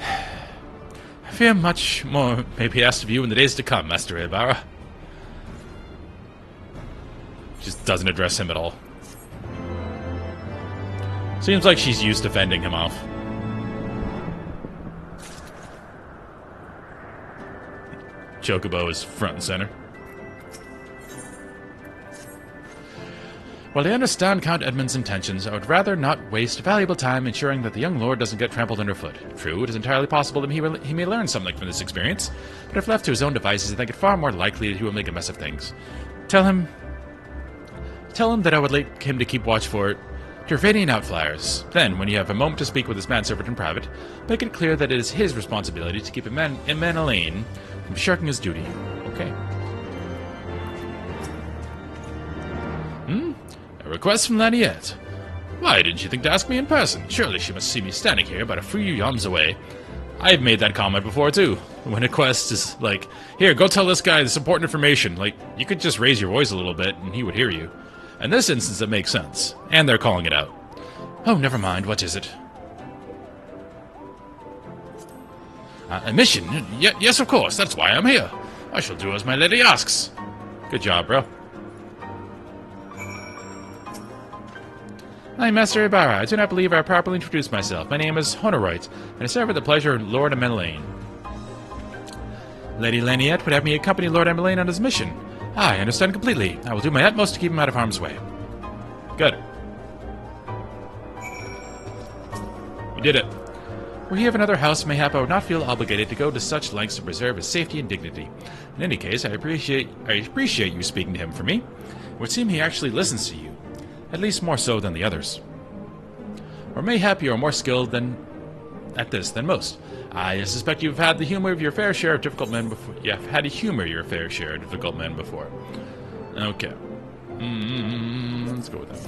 I fear much more may be asked of you in the days to come, Master Ibarra. Just doesn't address him at all. Seems like she's used to fending him off. Chocobo is front and center. While I understand Count Edmund's intentions, I would rather not waste valuable time ensuring that the young lord doesn't get trampled underfoot. True, it is entirely possible that he may learn something from this experience, but if left to his own devices, I think it far more likely that he will make a mess of things. Tell him that I would like him to keep watch for Gervadian outflyers. Then, when you have a moment to speak with his manservant in private, make it clear that it is his responsibility to keep a man Elaine from shirking his duty. Okay. A request from Laniette. Why didn't you think to ask me in person? Surely she must see me standing here about a few yawns away. I've made that comment before, too. When a quest is like, here, go tell this guy this important information. Like, you could just raise your voice a little bit and he would hear you. In this instance, it makes sense. And they're calling it out. Oh, never mind. What is it? A mission? Yes, of course. That's why I'm here. I shall do as my lady asks. Good job, bro. I'm Master Ibarra. I do not believe I properly introduced myself. My name is Honorite, and I serve with the pleasure of Lord Emmeline. Lady Laniette would have me accompany Lord Emmeline on his mission. I understand completely. I will do my utmost to keep him out of harm's way. Good. We did it. Were he of another house, mayhap I would not feel obligated to go to such lengths to preserve his safety and dignity. In any case, I appreciate you speaking to him for me. It would seem he actually listens to you. At least more so than the others. Or mayhap you are more skilled at this than most. I suspect you've had the humor of your fair share of difficult men before. You've had to humor your fair share of difficult men before. Okay. Let's go with that.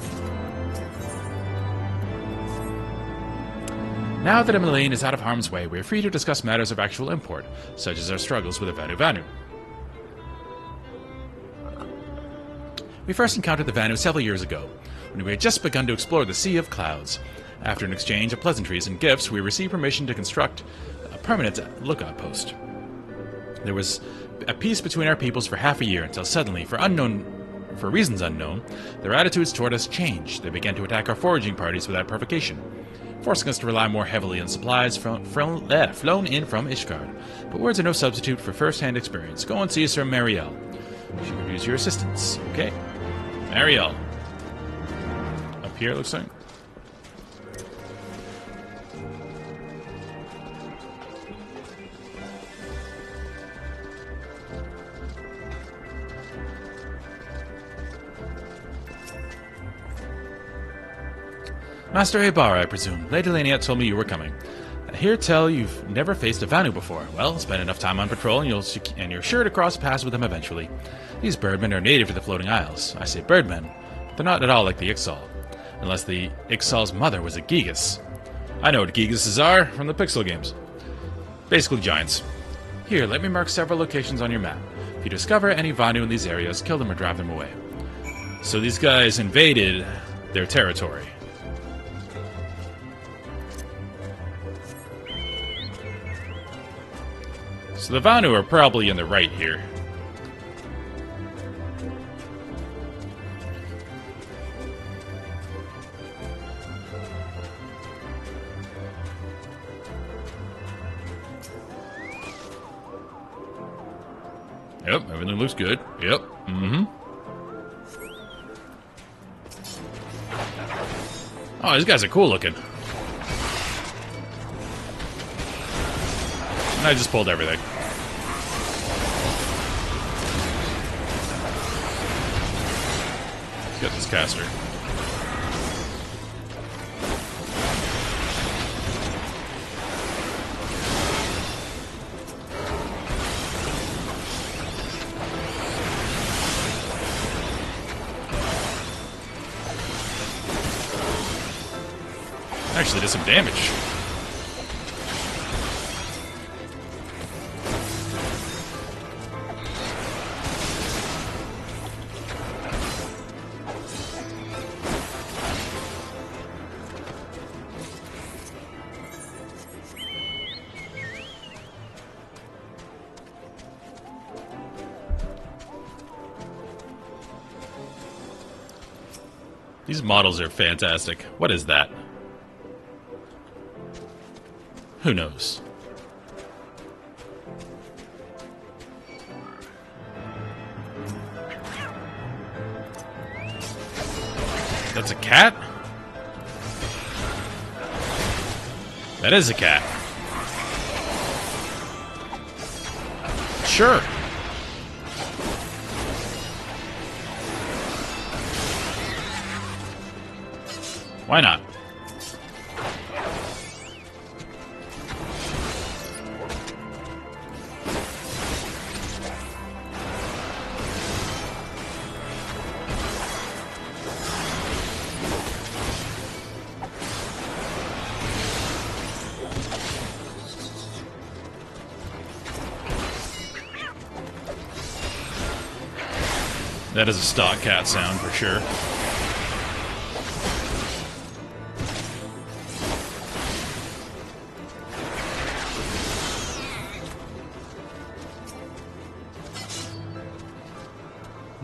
Now that Emmeline is out of harm's way, we are free to discuss matters of actual import, such as our struggles with the Vanu Vanu. We first encountered the Vanu several years ago, when we had just begun to explore the Sea of Clouds. After an exchange of pleasantries and gifts, we received permission to construct a permanent lookout post. There was a peace between our peoples for half a year, until suddenly, for reasons unknown, their attitudes toward us changed. They began to attack our foraging parties without provocation, forcing us to rely more heavily on supplies flown in from Ishgard. But words are no substitute for first-hand experience. Go and see Sir Mariel. She could use your assistance. Okay. Mariel. Up here, it looks like. Master Ibarra, I presume. Lady Laniette told me you were coming. I hear tell you've never faced a Vanu before. Well, spend enough time on patrol and you're sure to cross paths with them eventually. These birdmen are native to the floating isles. I say birdmen, but they're not at all like the Ixal. Unless the Ixal's mother was a Gigas. I know what Gigases are from the Pixel games. Basically giants. Here, let me mark several locations on your map. If you discover any Vanu in these areas, kill them or drive them away. So these guys invaded their territory. So the Vanu are probably in the right here. Yep, everything looks good. Yep, Oh, these guys are cool looking. And I just pulled everything. Let's get this caster. Actually did some damage. These models are fantastic. What is that? Who knows? That's a cat? That is a cat. Sure. Why not? That is a stock cat sound for sure.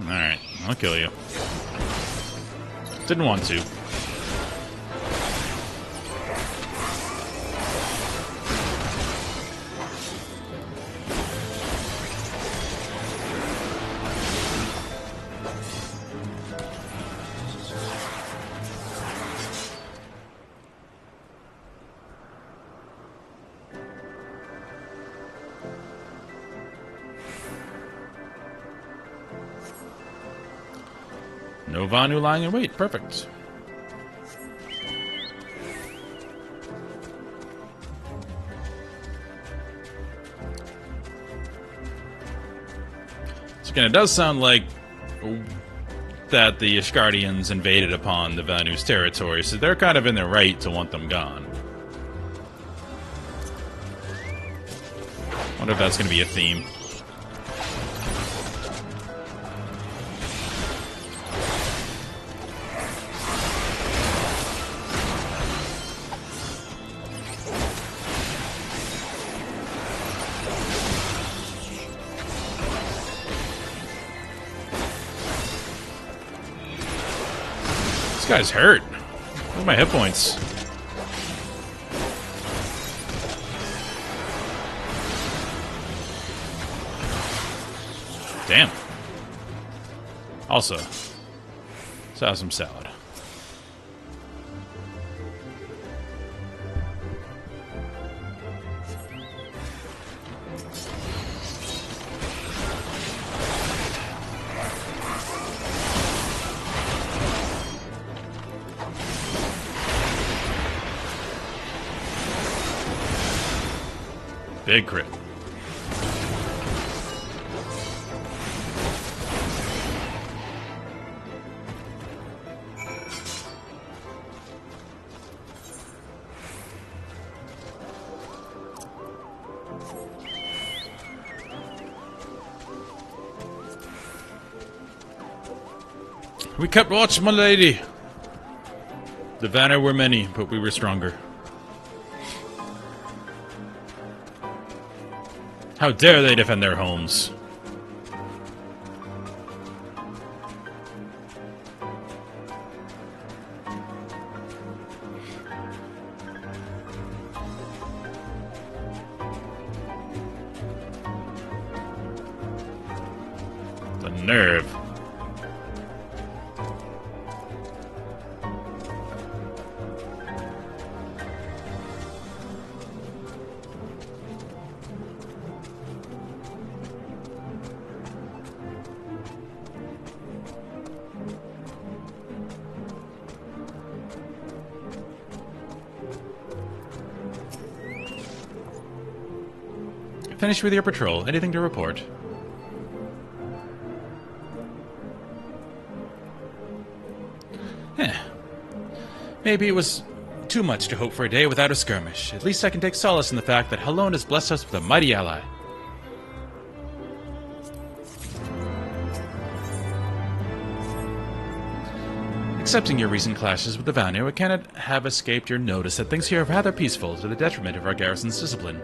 Alright, I'll kill you. Didn't want to. No Vanu lying in wait. Perfect. So again, it does sound like that the Ishgardians invaded upon the Vanu's territory, so they're kind of in their right to want them gone. Wonder if that's going to be a theme. This guy's hurt. Where's my hit points? Damn. Also, let's have some salad. Big crit. We kept watch, my lady. The Vanir were many, but we were stronger. How dare they defend their homes? The nerve. Finished with your patrol. Anything to report? Maybe it was too much to hope for a day without a skirmish. At least I can take solace in the fact that Helon has blessed us with a mighty ally. Accepting your recent clashes with the Vanir, it cannot have escaped your notice that things here are rather peaceful to the detriment of our garrison's discipline.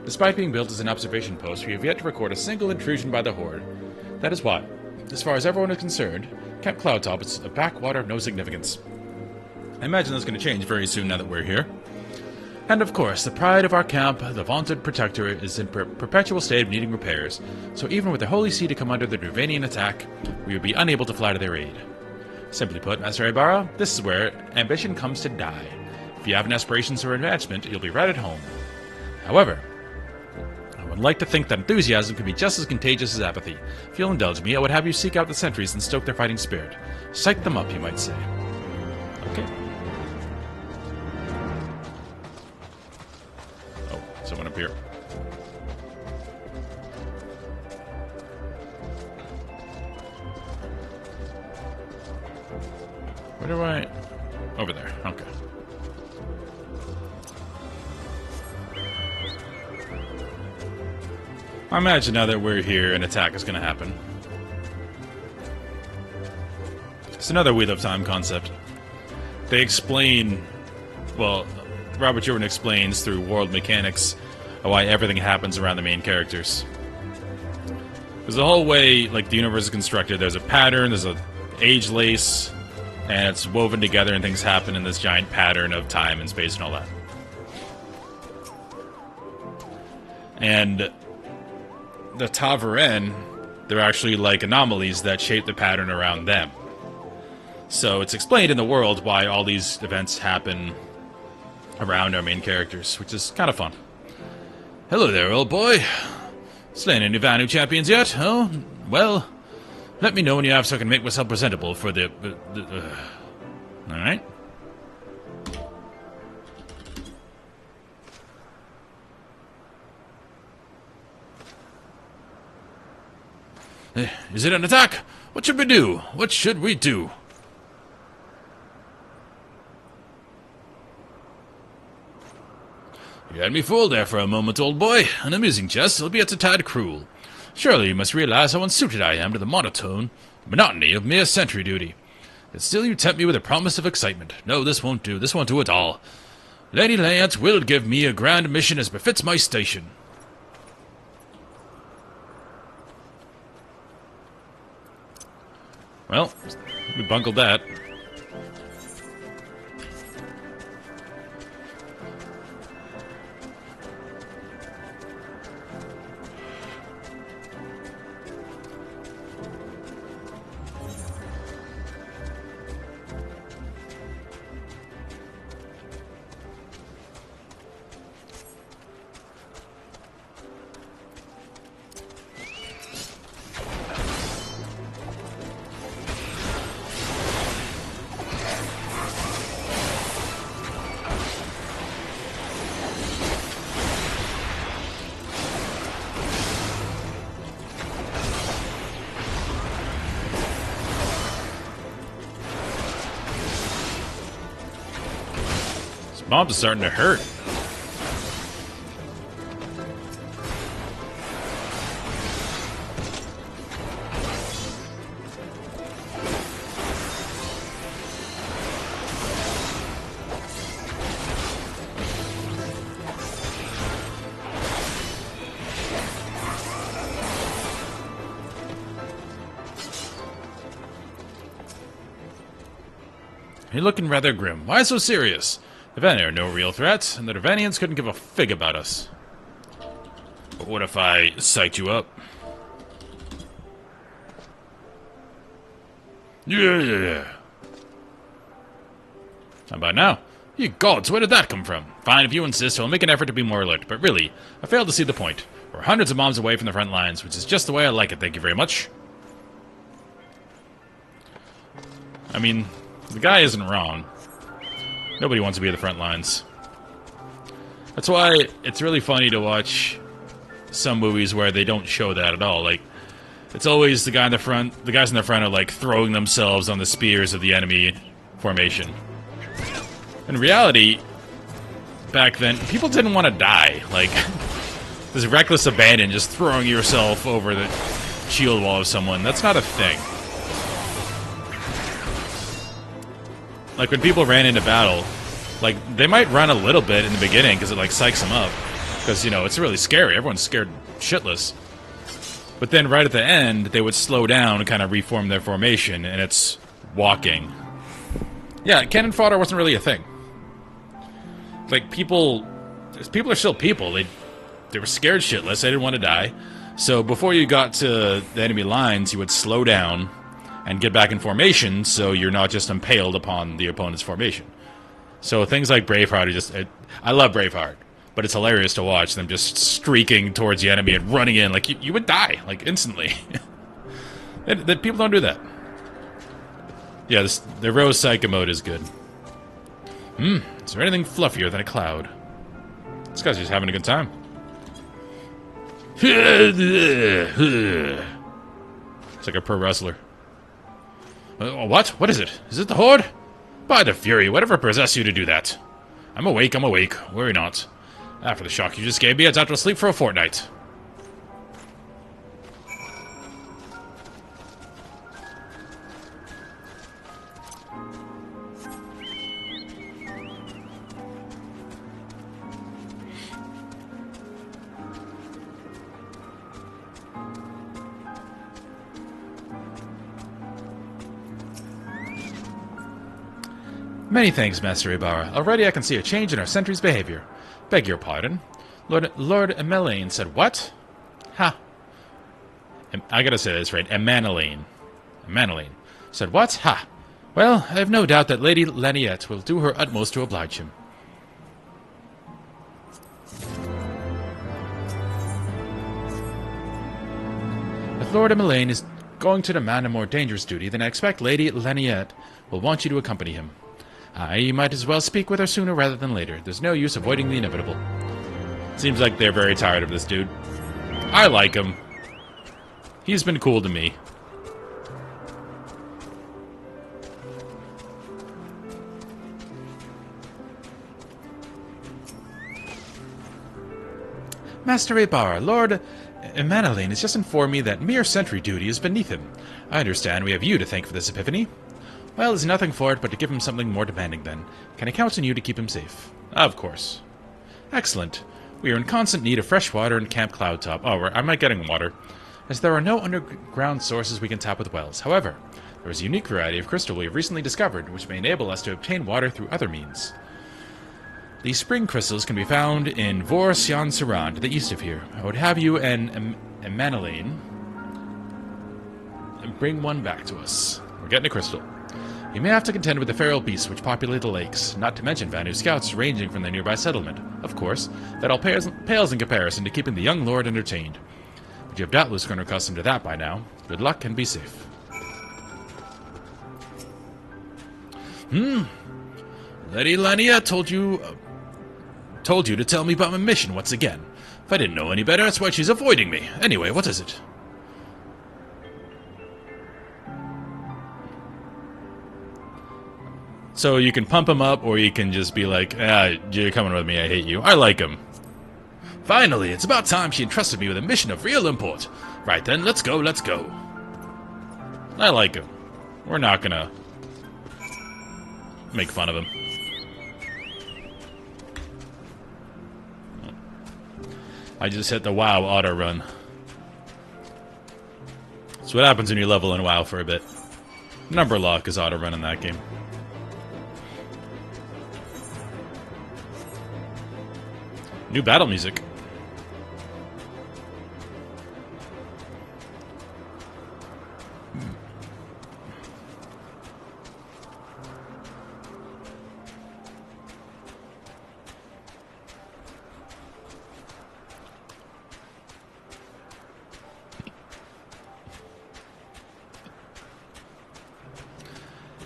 Despite being built as an observation post, we have yet to record a single intrusion by the Horde. That is why, as far as everyone is concerned, Camp Cloudtop is a backwater of no significance. I imagine that's going to change very soon now that we're here. And of course, the pride of our camp, the vaunted protector, is in perpetual state of needing repairs, so even with the Holy See to come under the Durvanian attack, we would be unable to fly to their aid. Simply put, Master Ibarra, this is where ambition comes to die. If you have an aspirations for advancement, you'll be right at home. However, I would like to think that enthusiasm can be just as contagious as apathy. If you'll indulge me, I would have you seek out the sentries and stoke their fighting spirit. Psych them up, you might say. Okay. Oh, someone up here. Where do I... Over there. Okay. I imagine now that we're here, an attack is going to happen. It's another Wheel of Time concept. They explain... Well, Robert Jordan explains through world mechanics why everything happens around the main characters. Because the whole way, like, the universe is constructed, there's a pattern, there's a age lace... And it's woven together and things happen in this giant pattern of time and space and all that. And the Taveren, they're actually like anomalies that shape the pattern around them. So it's explained in the world why all these events happen around our main characters, which is kind of fun. Hello there, old boy. Slain any Vanu champions yet? Oh, well... Let me know when you have so I can make myself presentable for the Alright. Is it an attack? What should we do? What should we do? You had me fooled there for a moment, old boy. An amusing jest, albeit a tad cruel. Surely you must realize how unsuited I am to the monotony of mere sentry duty. Yet still you tempt me with a promise of excitement. No, this won't do. This won't do at all. Lady Lance will give me a grand mission as befits my station. Well, we bungled that. Bombs is starting to hurt. You're looking rather grim. Why so serious? The Vanir are no real threat, and the Durvanians couldn't give a fig about us. But what if I sight you up? Yeah. How about now? Ye gods, where did that come from? Fine, if you insist, I'll make an effort to be more alert, but really, I fail to see the point. We're hundreds of miles away from the front lines, which is just the way I like it, thank you very much. I mean, the guy isn't wrong. Nobody wants to be at the front lines. That's why it's really funny to watch some movies where they don't show that at all. Like, it's always the guy in the front, the guys in the front are like throwing themselves on the spears of the enemy formation. In reality, back then, people didn't want to die. Like, this reckless abandon, just throwing yourself over the shield wall of someone, that's not a thing. Like, when people ran into battle, like, they might run a little bit in the beginning because it, like, psychs them up. Because, you know, it's really scary. Everyone's scared shitless. But then right at the end, they would slow down and kind of reform their formation, and it's walking. Yeah, cannon fodder wasn't really a thing. Like, people are still people. They were scared shitless. They didn't want to die. So before you got to the enemy lines, you would slow down and get back in formation so you're not just impaled upon the opponent's formation. So things like Braveheart are just... I love Braveheart, but it's hilarious to watch them just streaking towards the enemy and running in. Like, you would die, like, instantly. People don't do that. Yeah, the Rose Psycho mode is good. Is there anything fluffier than a cloud? This guy's just having a good time. It's like a pro wrestler. What? What is it? Is it the Horde? By the Fury, whatever possessed you to do that? I'm awake. Worry not. After the shock you just gave me, I'd have to sleep for a fortnight. Many thanks, Master Ibarra. Already I can see a change in our sentry's behavior. Beg your pardon. Lord Emmeline said what? Ha. I gotta say this right. Emmeline said what? Ha. Well, I have no doubt that Lady Laniette will do her utmost to oblige him. If Lord Emmeline is going to demand a more dangerous duty, then I expect Lady Laniette will want you to accompany him. You might as well speak with her sooner rather than later. There's no use avoiding the inevitable. Seems like they're very tired of this dude. I like him. He's been cool to me. Master Ibarra, Lord Emmeline has just informed me that mere sentry duty is beneath him. I understand we have you to thank for this epiphany. Well, there's nothing for it but to give him something more demanding then. Can I count on you to keep him safe? Of course. Excellent. We are in constant need of fresh water in Camp Cloudtop. Oh, am I getting water? As there are no underground sources we can tap with wells. However, there is a unique variety of crystal we have recently discovered, which may enable us to obtain water through other means. These spring crystals can be found in Vor Sian Saran, to the east of here. I would have you and Emmeline bring one back to us. We're getting a crystal. You may have to contend with the feral beasts which populate the lakes, not to mention Vanu scouts ranging from the nearby settlement. Of course, that all pales in comparison to keeping the young lord entertained. But you have doubtless grown accustomed to that by now. Good luck and be safe. Lady Lania told you to tell me about my mission once again. If I didn't know any better, that's why she's avoiding me. Anyway, what is it? So you can pump him up, or you can just be like, you're coming with me, I hate you. I like him. Finally, it's about time she entrusted me with a mission of real import. Right then, let's go. I like him. We're not gonna make fun of him. I just hit the WoW auto run. That's what happens when you level in WoW for a bit. Number lock is auto run in that game. New battle music.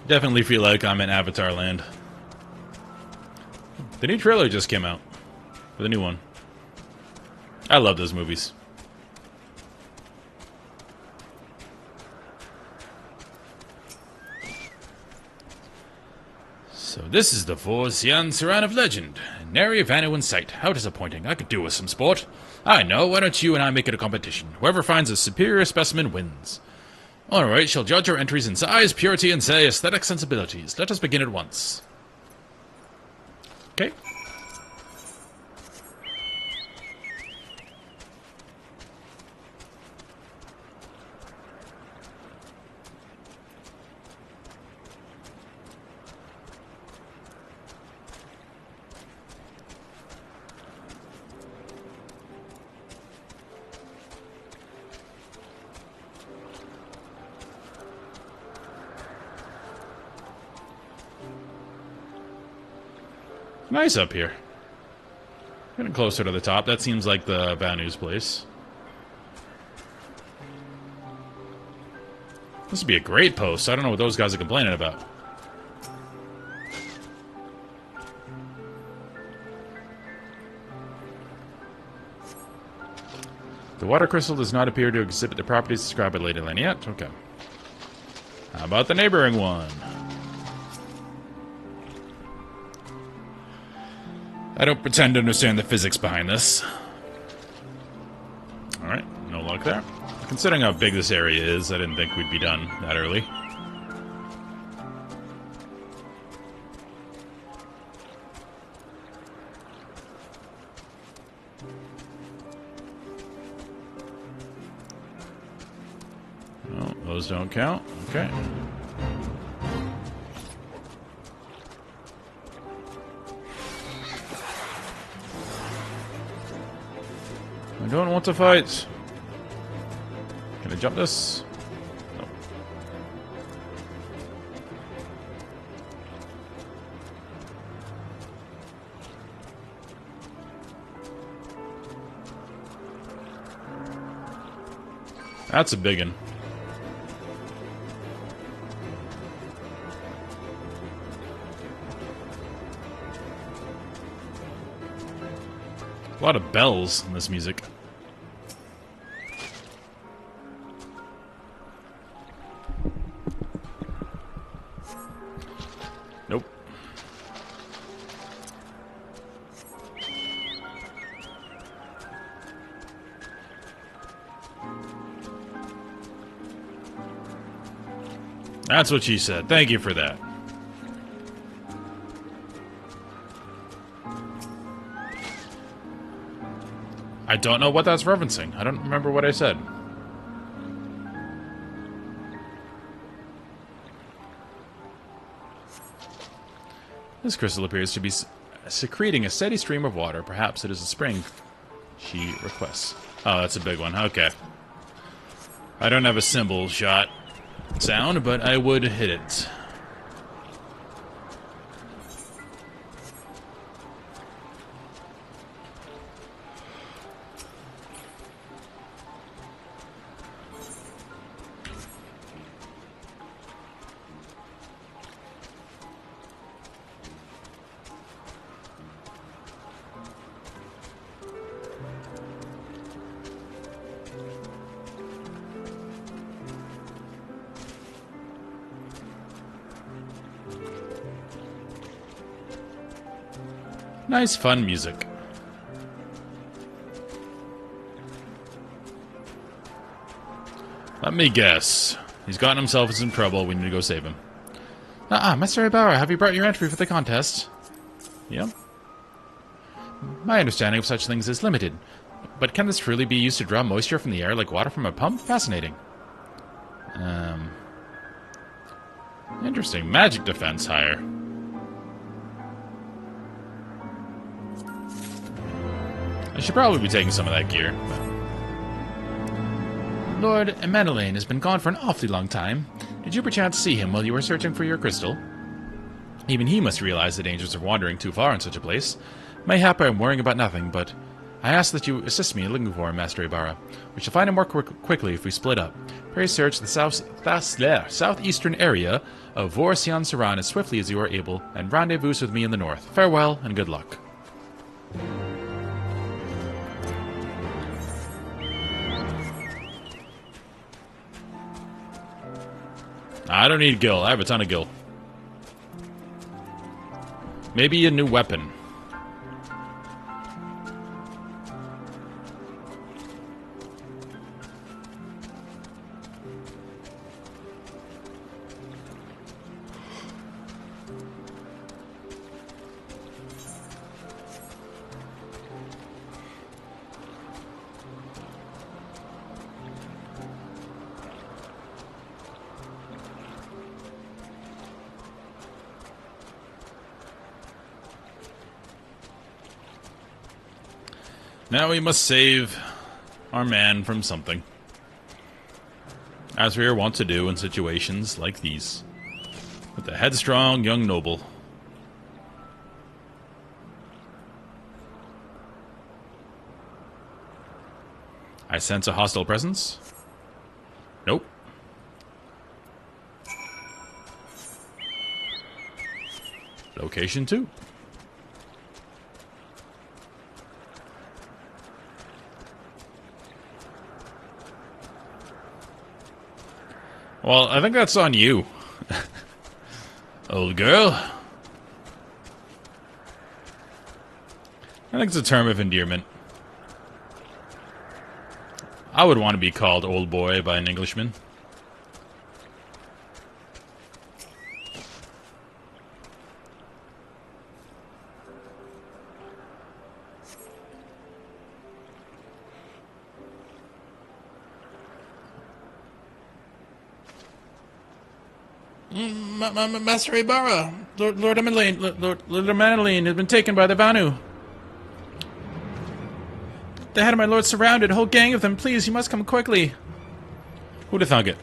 Definitely feel like I'm in Avatar land. The new trailer just came out. The new one. I love those movies. So this is the Vorsian Saran of legend. Nary Vanu in sight. How disappointing. I could do with some sport. I know. Why don't you and I make it a competition? Whoever finds a superior specimen wins. Alright, shall judge our entries in size, purity, and say aesthetic sensibilities. Let us begin at once. Okay. Nice up here. Getting closer to the top. That seems like the Vanu's place. This would be a great post. I don't know what those guys are complaining about. The water crystal does not appear to exhibit the properties described by Lady Laniette. Okay. How about the neighboring one? I don't pretend to understand the physics behind this. Alright, no luck there. Considering how big this area is, I didn't think we'd be done that early. Oh, those don't count. Okay. I don't want to fight. Can I jump this? No. That's a big one. A lot of bells in this music. Nope. That's what she said. Thank you for that. I don't know what that's referencing. I don't remember what I said. This crystal appears to be secreting a steady stream of water. Perhaps it is a spring, she requests. Oh, that's a big one. Okay. I don't have a cymbal shot sound, but I would hit it. Nice, fun music. Let me guess. He's gotten himself in some trouble. We need to go save him. Master Ibarra, have you brought your entry for the contest? Yeah. My understanding of such things is limited. But can this truly be used to draw moisture from the air like water from a pump? Fascinating. Interesting. Magic defense higher. I should probably be taking some of that gear. But... Lord Emmanuel has been gone for an awfully long time. Did you perchance see him while you were searching for your crystal? Even he must realize the dangers of wandering too far in such a place. Mayhap I am worrying about nothing, but I ask that you assist me in looking for him, Master Ibarra. We shall find him more quickly if we split up. Pray search the southeastern area of Vorsian Saran as swiftly as you are able, and rendezvous with me in the north. Farewell, and good luck. I don't need gil. I have a ton of gil. Maybe a new weapon. Now we must save our man from something. As we are wont to do in situations like these. With the headstrong young noble. I sense a hostile presence. Nope. Location 2. Well, I think that's on you, old girl. I think it's a term of endearment. I would want to be called old boy by an Englishman. Master Ibarra, Lord Emanueline has been taken by the Vanu. They had my lord surrounded, a whole gang of them. Please, you must come quickly. Who'd have thunk it?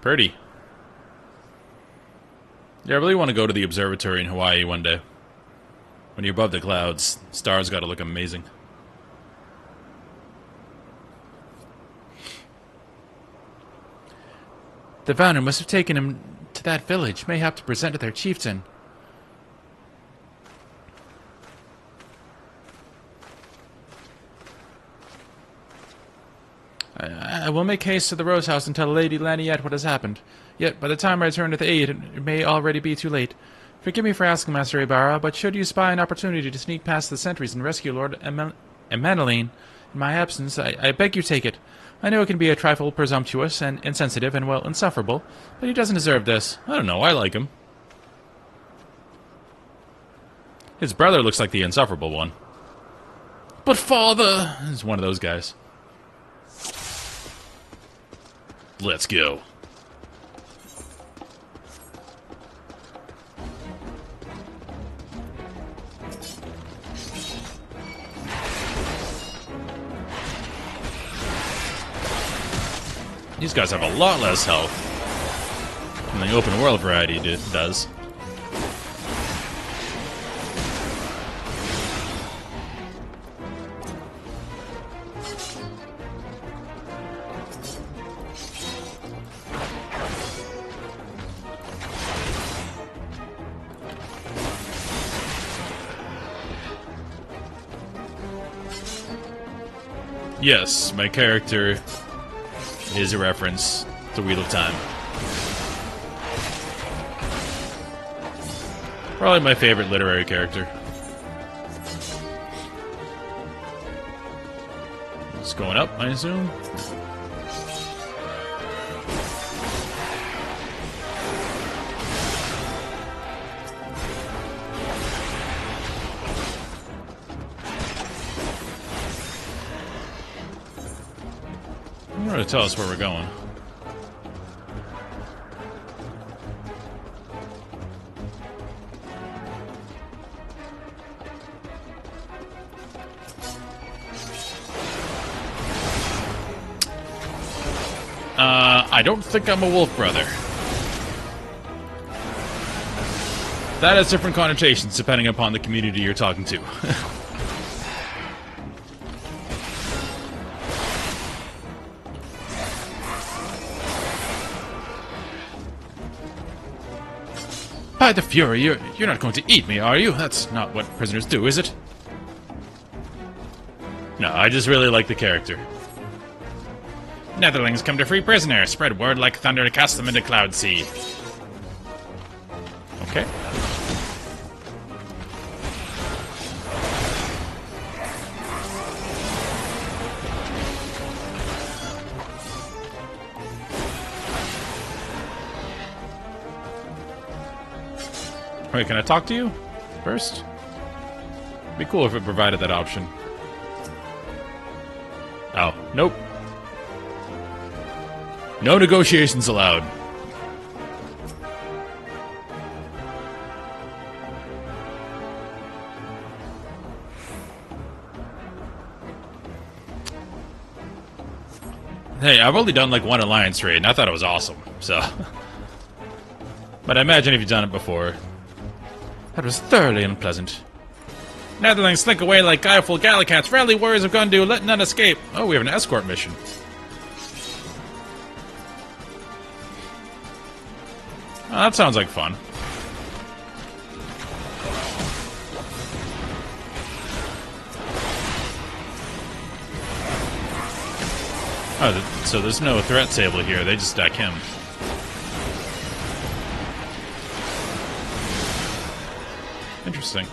Pretty. Yeah, I really want to go to the observatory in Hawaii one day. When you're above the clouds, stars gotta look amazing. The Vanu must have taken him to that village, mayhap to present to their chieftain. I will make haste to the Rose House and tell Lady Laniette what has happened. Yet, by the time I return to the aid, it may already be too late. Forgive me for asking, Master Ibarra, but should you spy an opportunity to sneak past the sentries and rescue Lord Emanueline in my absence, I beg you take it. I know it can be a trifle presumptuous and insensitive and, well, insufferable, but he doesn't deserve this. I don't know, I like him. His brother looks like the insufferable one. But father is one of those guys. Let's go. These guys have a lot less health than the open world variety does. Yes, my character is a reference to Wheel of Time. Probably my favorite literary character. It's going up, I assume. To tell us where we're going. I don't think I'm a wolf brother. That has different connotations depending upon the community you're talking to. By the Fury, you're not going to eat me, are you? That's not what prisoners do, is it? No, I just really like the character. Netherlings come to free prisoners. Spread word like thunder to cast them into Cloud Sea. Okay. Wait, can I talk to you first? It'd be cool if it provided that option. Oh, nope. No negotiations allowed. Hey, I've only done like one alliance raid, and I thought it was awesome, so... But I imagine if you've done it before... That was thoroughly unpleasant. Netherlings slink away like guileful gallicats. Rarely warriors of Gundu, let none escape. Oh, we have an escort mission. Oh, that sounds like fun. Oh, so there's no threat table here. They just stack him. Interesting.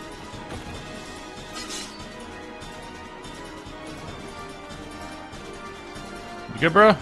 You good, bro?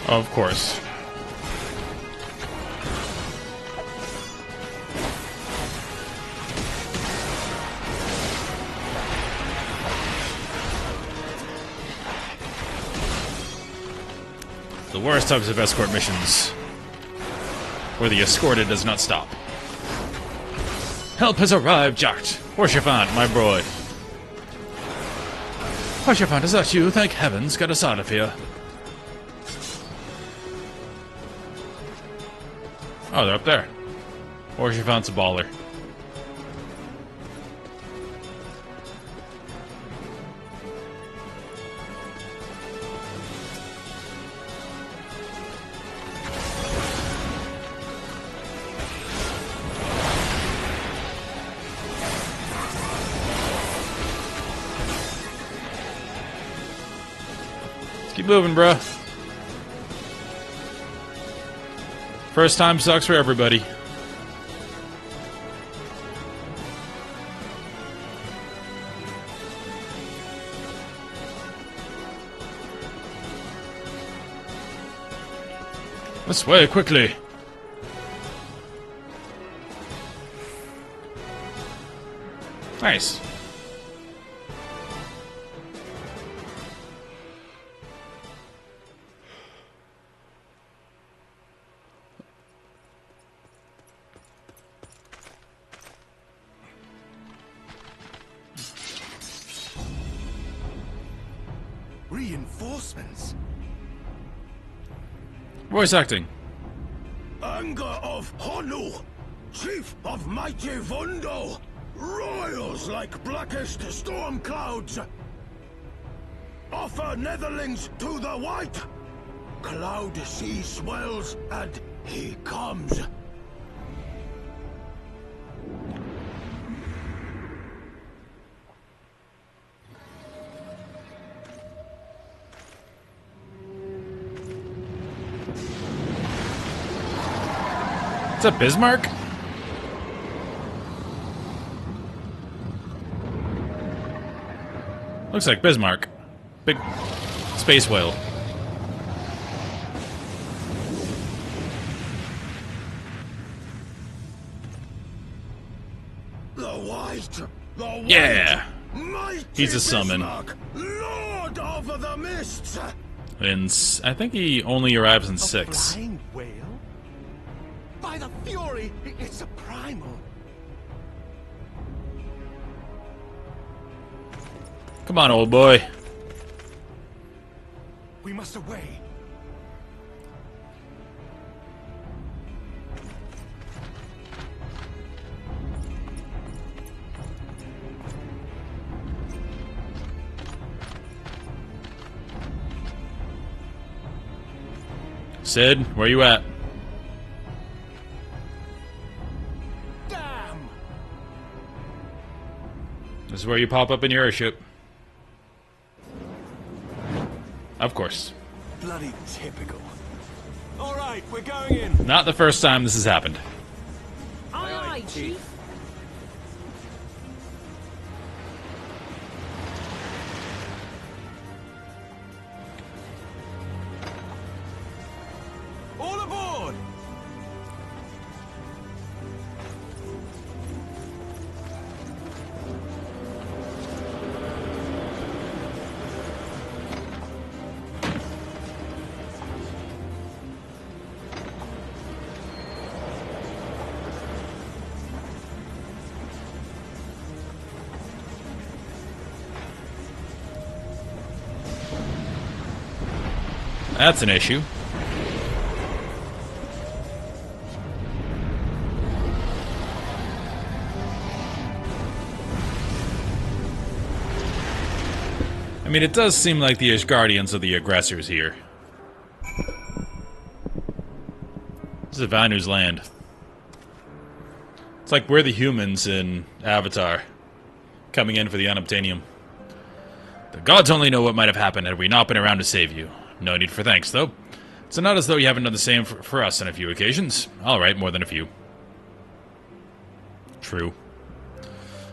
Of course. The worst types of escort missions, where the escorted does not stop. Help has arrived, Jart. Horsefant, my boy. Horsefant, is that you? Thank heavens, got us out of here. Oh, they're up there. Horsefant's a baller. Keep moving, bruh. First time sucks for everybody. This way, quickly. Nice. Reinforcements? Voice acting. Anger of Honu, chief of mighty Vundo, roils like blackest storm clouds. Offer Netherlings to the white. Cloud sea swells and he comes. Is that Bismarck? Looks like Bismarck. Big space whale. The White! The White! Yeah! Mighty He's a summon. Bismarck, Lord of the Mists! And I think he only arrives in 6. Flying whale? By the Fury, it's a primal. Come on, old boy. We must away. Sid, where you at? Damn! This is where you pop up in your airship. Of course. Bloody typical. All right, we're going in. Not the first time this has happened. Aye, aye, Chief. All aboard! That's an issue. I mean, it does seem like the Ishgardians are the aggressors here. This is Vanu's land. It's like we're the humans in Avatar, coming in for the unobtainium. The gods only know what might have happened had we not been around to save you. No need for thanks, though. It's not as though you haven't done the same for us on a few occasions. All right, more than a few. True.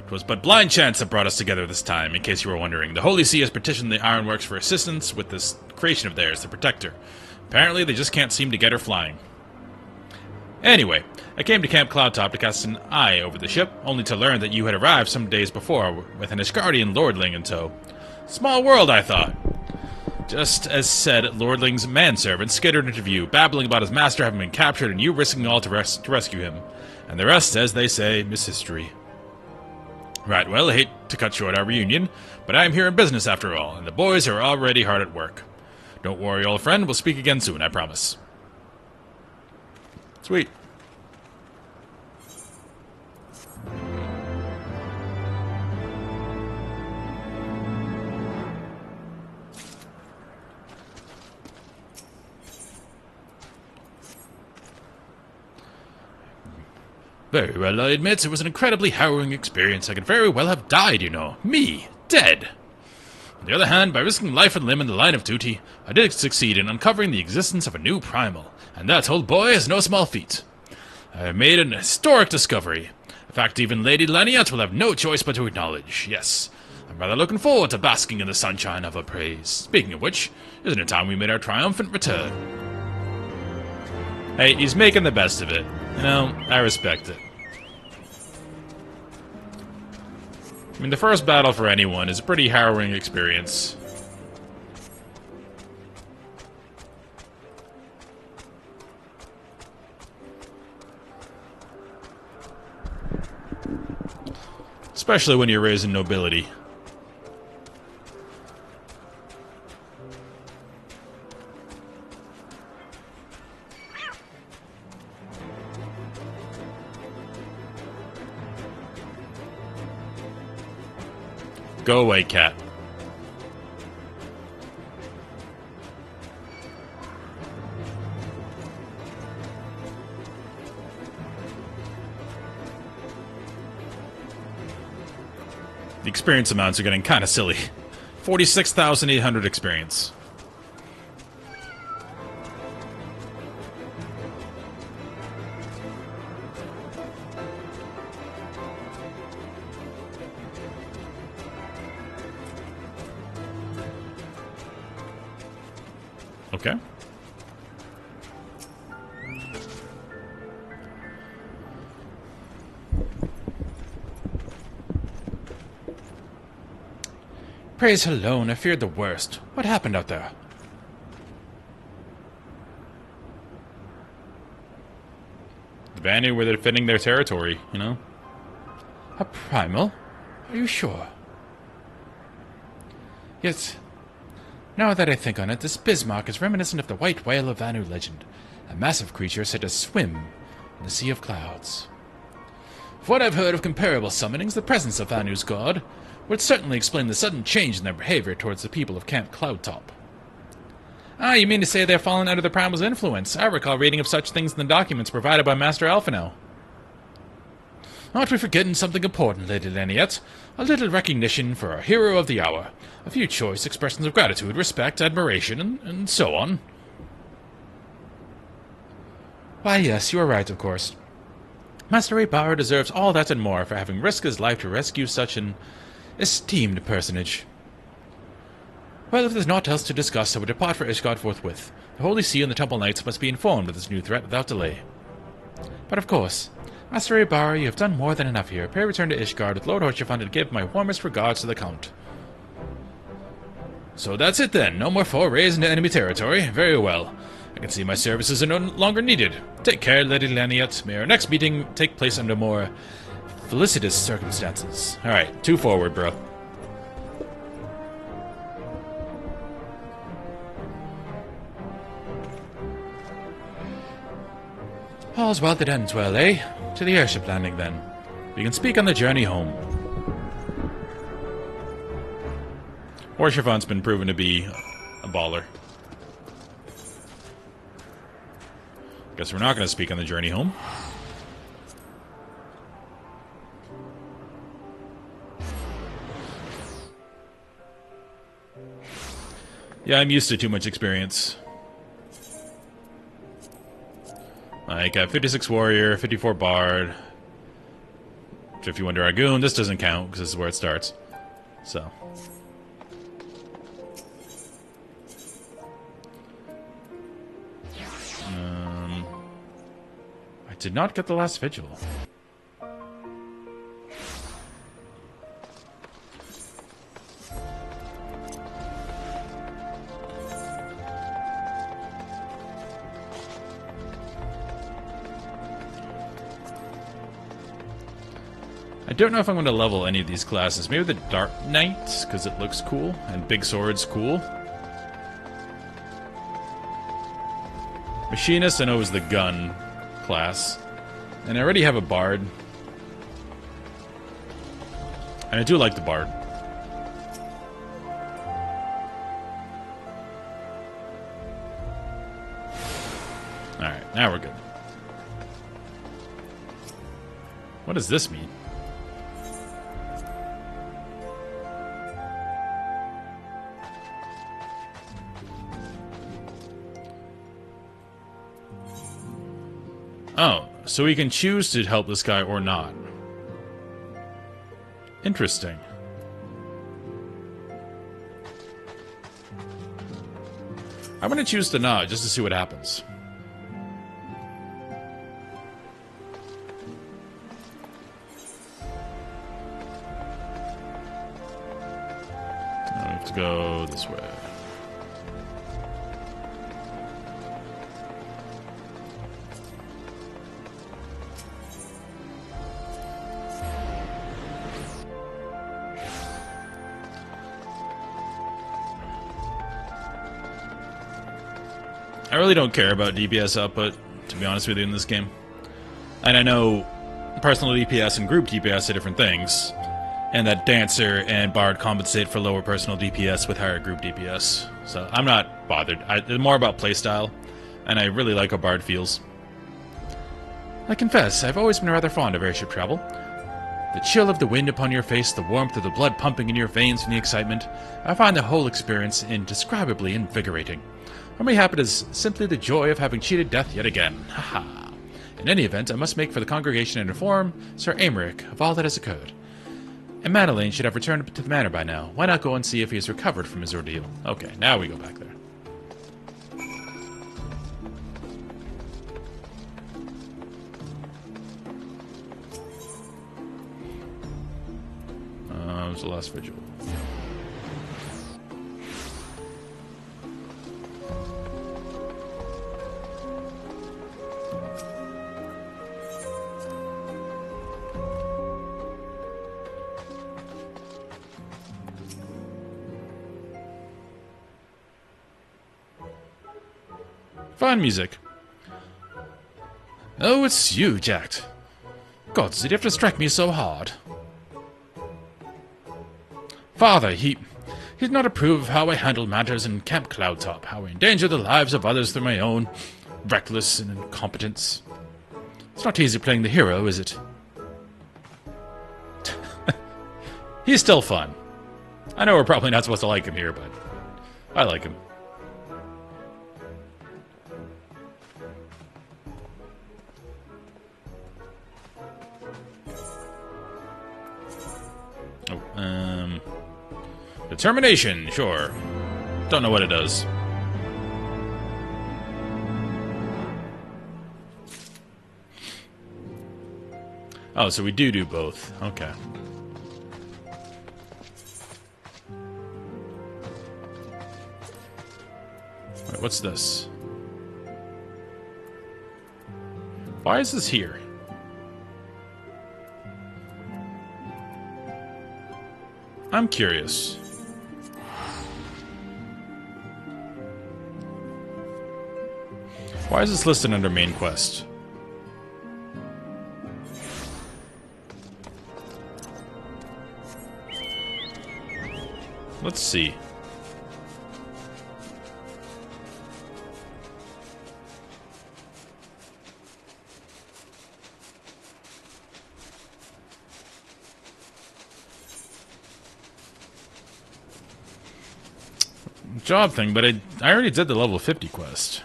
'Twas but blind chance that brought us together this time, in case you were wondering. The Holy See has petitioned the Ironworks for assistance with this creation of theirs, the Protector. Apparently, they just can't seem to get her flying. Anyway, I came to Camp Cloudtop to cast an eye over the ship, only to learn that you had arrived some days before, with an Ishgardian lordling in tow. Small world, I thought. Just as said, Lordling's manservant skittered into view, babbling about his master having been captured and you risking all to rescue him. And the rest, as they say, is history. Right, well, I hate to cut short our reunion, but I am here in business after all, and the boys are already hard at work. Don't worry, old friend, we'll speak again soon, I promise. Sweet. Very well, I admit it was an incredibly harrowing experience. I could very well have died, you know. Me, dead. On the other hand, by risking life and limb in the line of duty, I did succeed in uncovering the existence of a new primal, and that, old boy, is no small feat. I have made an historic discovery. A fact even Lady Laniat will have no choice but to acknowledge. Yes, I'm rather looking forward to basking in the sunshine of her praise. Speaking of which, isn't it time we made our triumphant return? Hey, he's making the best of it. You know, I respect it. I mean, the first battle for anyone is a pretty harrowing experience. Especially when you're raised in nobility. Go away, cat. The experience amounts are getting kind of silly. 46,800 experience. Okay. Praise alone, I feared the worst. What happened out there? The Vanny were defending their territory, you know? A primal? Are you sure? Yes. Now that I think on it, this Bismarck is reminiscent of the white whale of Vanu legend, a massive creature said to swim in the sea of clouds. For what I've heard of comparable summonings, the presence of Vanu's god would certainly explain the sudden change in their behavior towards the people of Camp Cloudtop. Ah, you mean to say they're fallen under the Primal's influence? I recall reading of such things in the documents provided by Master Alphinaud. Aren't we forgetting something important, Lady Laniette? A little recognition for our hero of the hour. A few choice expressions of gratitude, respect, admiration, and so on. Why, yes, you are right, of course. Master Abar deserves all that and more for having risked his life to rescue such an esteemed personage. Well, if there's naught else to discuss, I would depart for Ishgard forthwith. The Holy See and the Temple Knights must be informed of this new threat without delay. But of course, Master Abar, you have done more than enough here. Pray return to Ishgard with Lord Horchefant and give my warmest regards to the Count. So that's it then. No more forays into enemy territory. Very well. I can see my services are no longer needed. Take care, Lady Laniette. May our next meeting take place under more felicitous circumstances. Alright, 2 forward, bro. All's well that ends well, eh? To the airship landing, then. We can speak on the journey home. Horchefant's been proven to be a baller. Guess we're not going to speak on the journey home. Yeah, I'm used to too much experience. Like, 56 Warrior, 54 Bard, 51 Dragoon. This doesn't count, because this is where it starts. So. I did not get the last vigil. I don't know if I'm going to level any of these classes. Maybe the Dark Knight, because it looks cool, and Big Sword's cool. Machinist, I know, is the gun class. And I already have a Bard. And I do like the Bard. Alright, now we're good. What does this mean? Oh, so we can choose to help this guy or not. Interesting. I'm going to choose to not, just to see what happens. I have to go this way. I really don't care about DPS output, to be honest with you, in this game. And I know personal DPS and group DPS are different things, and that Dancer and Bard compensate for lower personal DPS with higher group DPS. So I'm not bothered. It's more about playstyle, and I really like how Bard feels. I confess, I've always been rather fond of airship travel. The chill of the wind upon your face, the warmth of the blood pumping in your veins from the excitement, I find the whole experience indescribably invigorating. Or mayhap it is simply the joy of having cheated death yet again. Haha. In any event, I must make for the congregation and inform Sir Aymeric of all that has occurred. And Madeleine should have returned to the manor by now. Why not go and see if he has recovered from his ordeal? Okay, now we go back there. of the last vigil. Fine music. Oh, it's you, Jack. God, did you have to strike me so hard? Father, he'd not approve of how I handled matters in Camp Cloudtop, how I endangered the lives of others through my own reckless and incompetence. It's not easy playing the hero, is it? He's still fun. I know we're probably not supposed to like him here, but I like him. Determination, sure. Don't know what it does. Oh, so we do both. Okay. Wait, what's this? Why is this here? I'm curious. Why is this listed under main quest? Let's see. Job thing, but I already did the level 50 quest.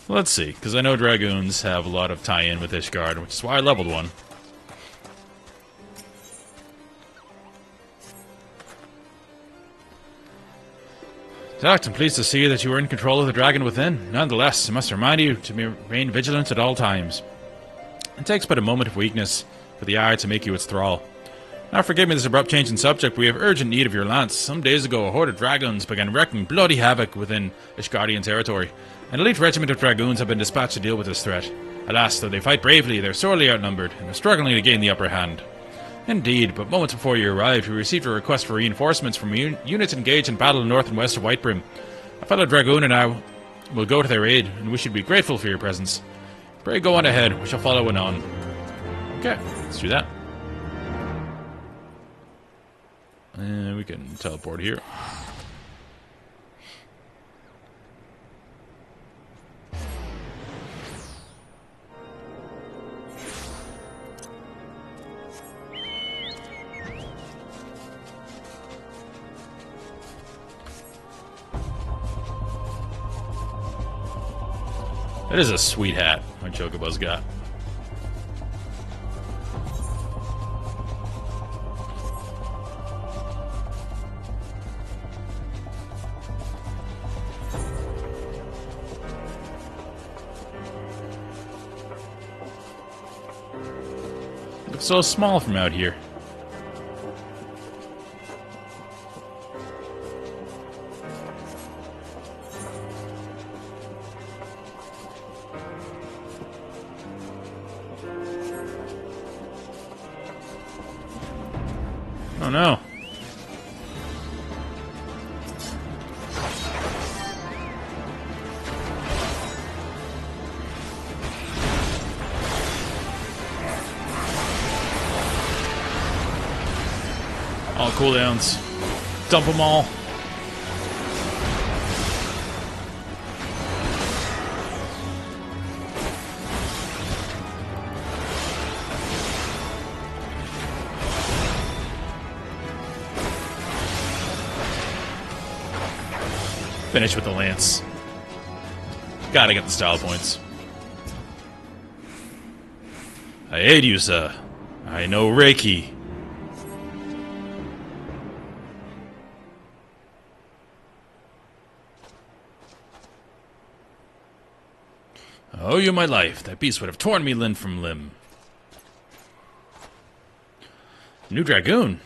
Let's see, because I know Dragoons have a lot of tie-in with Ishgard, which is why I leveled one. Jack, I'm pleased to see that you are in control of the dragon within. Nonetheless, I must remind you to remain vigilant at all times. It takes but a moment of weakness for the eye to make you its thrall. Now forgive me this abrupt change in subject, but we have urgent need of your lance. Some days ago, a horde of dragons began wreaking bloody havoc within Ishgardian territory. An elite regiment of dragoons have been dispatched to deal with this threat. Alas, though they fight bravely, they're sorely outnumbered, and are struggling to gain the upper hand. Indeed, but moments before you arrived, we received a request for reinforcements from units engaged in battle north and west of Whitebrim. A fellow dragoon and I will go to their aid, and we should be grateful for your presence. Pray go on ahead, we shall follow anon. Okay, let's do that. And we can teleport here. That is a sweet hat my Chocobo's got. Looks so small from out here. Oh no. All cooldowns. Dump them all. Finish with the lance. Gotta get the style points. I aid you, sir. I know Reiki. Oh, you my life. That beast would have torn me limb from limb. New dragoon.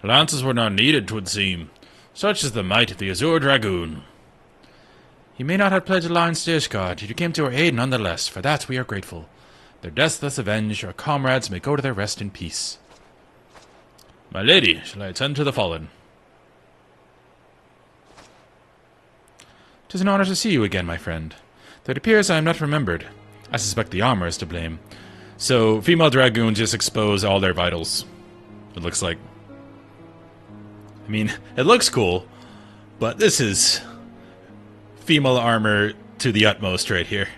Lances were not needed, 'twould seem. Such is the might of the Azure Dragoon. You may not have pledged alliance to Ishgard, yet you came to our aid nonetheless. For that we are grateful. Their deaths thus avenged, our comrades may go to their rest in peace. My lady, shall I attend to the fallen? 'Tis an honor to see you again, my friend. Though it appears I am not remembered. I suspect the armor is to blame. So, female dragoons just expose all their vitals. It looks like. I mean, it looks cool, but this is female armor to the utmost right here.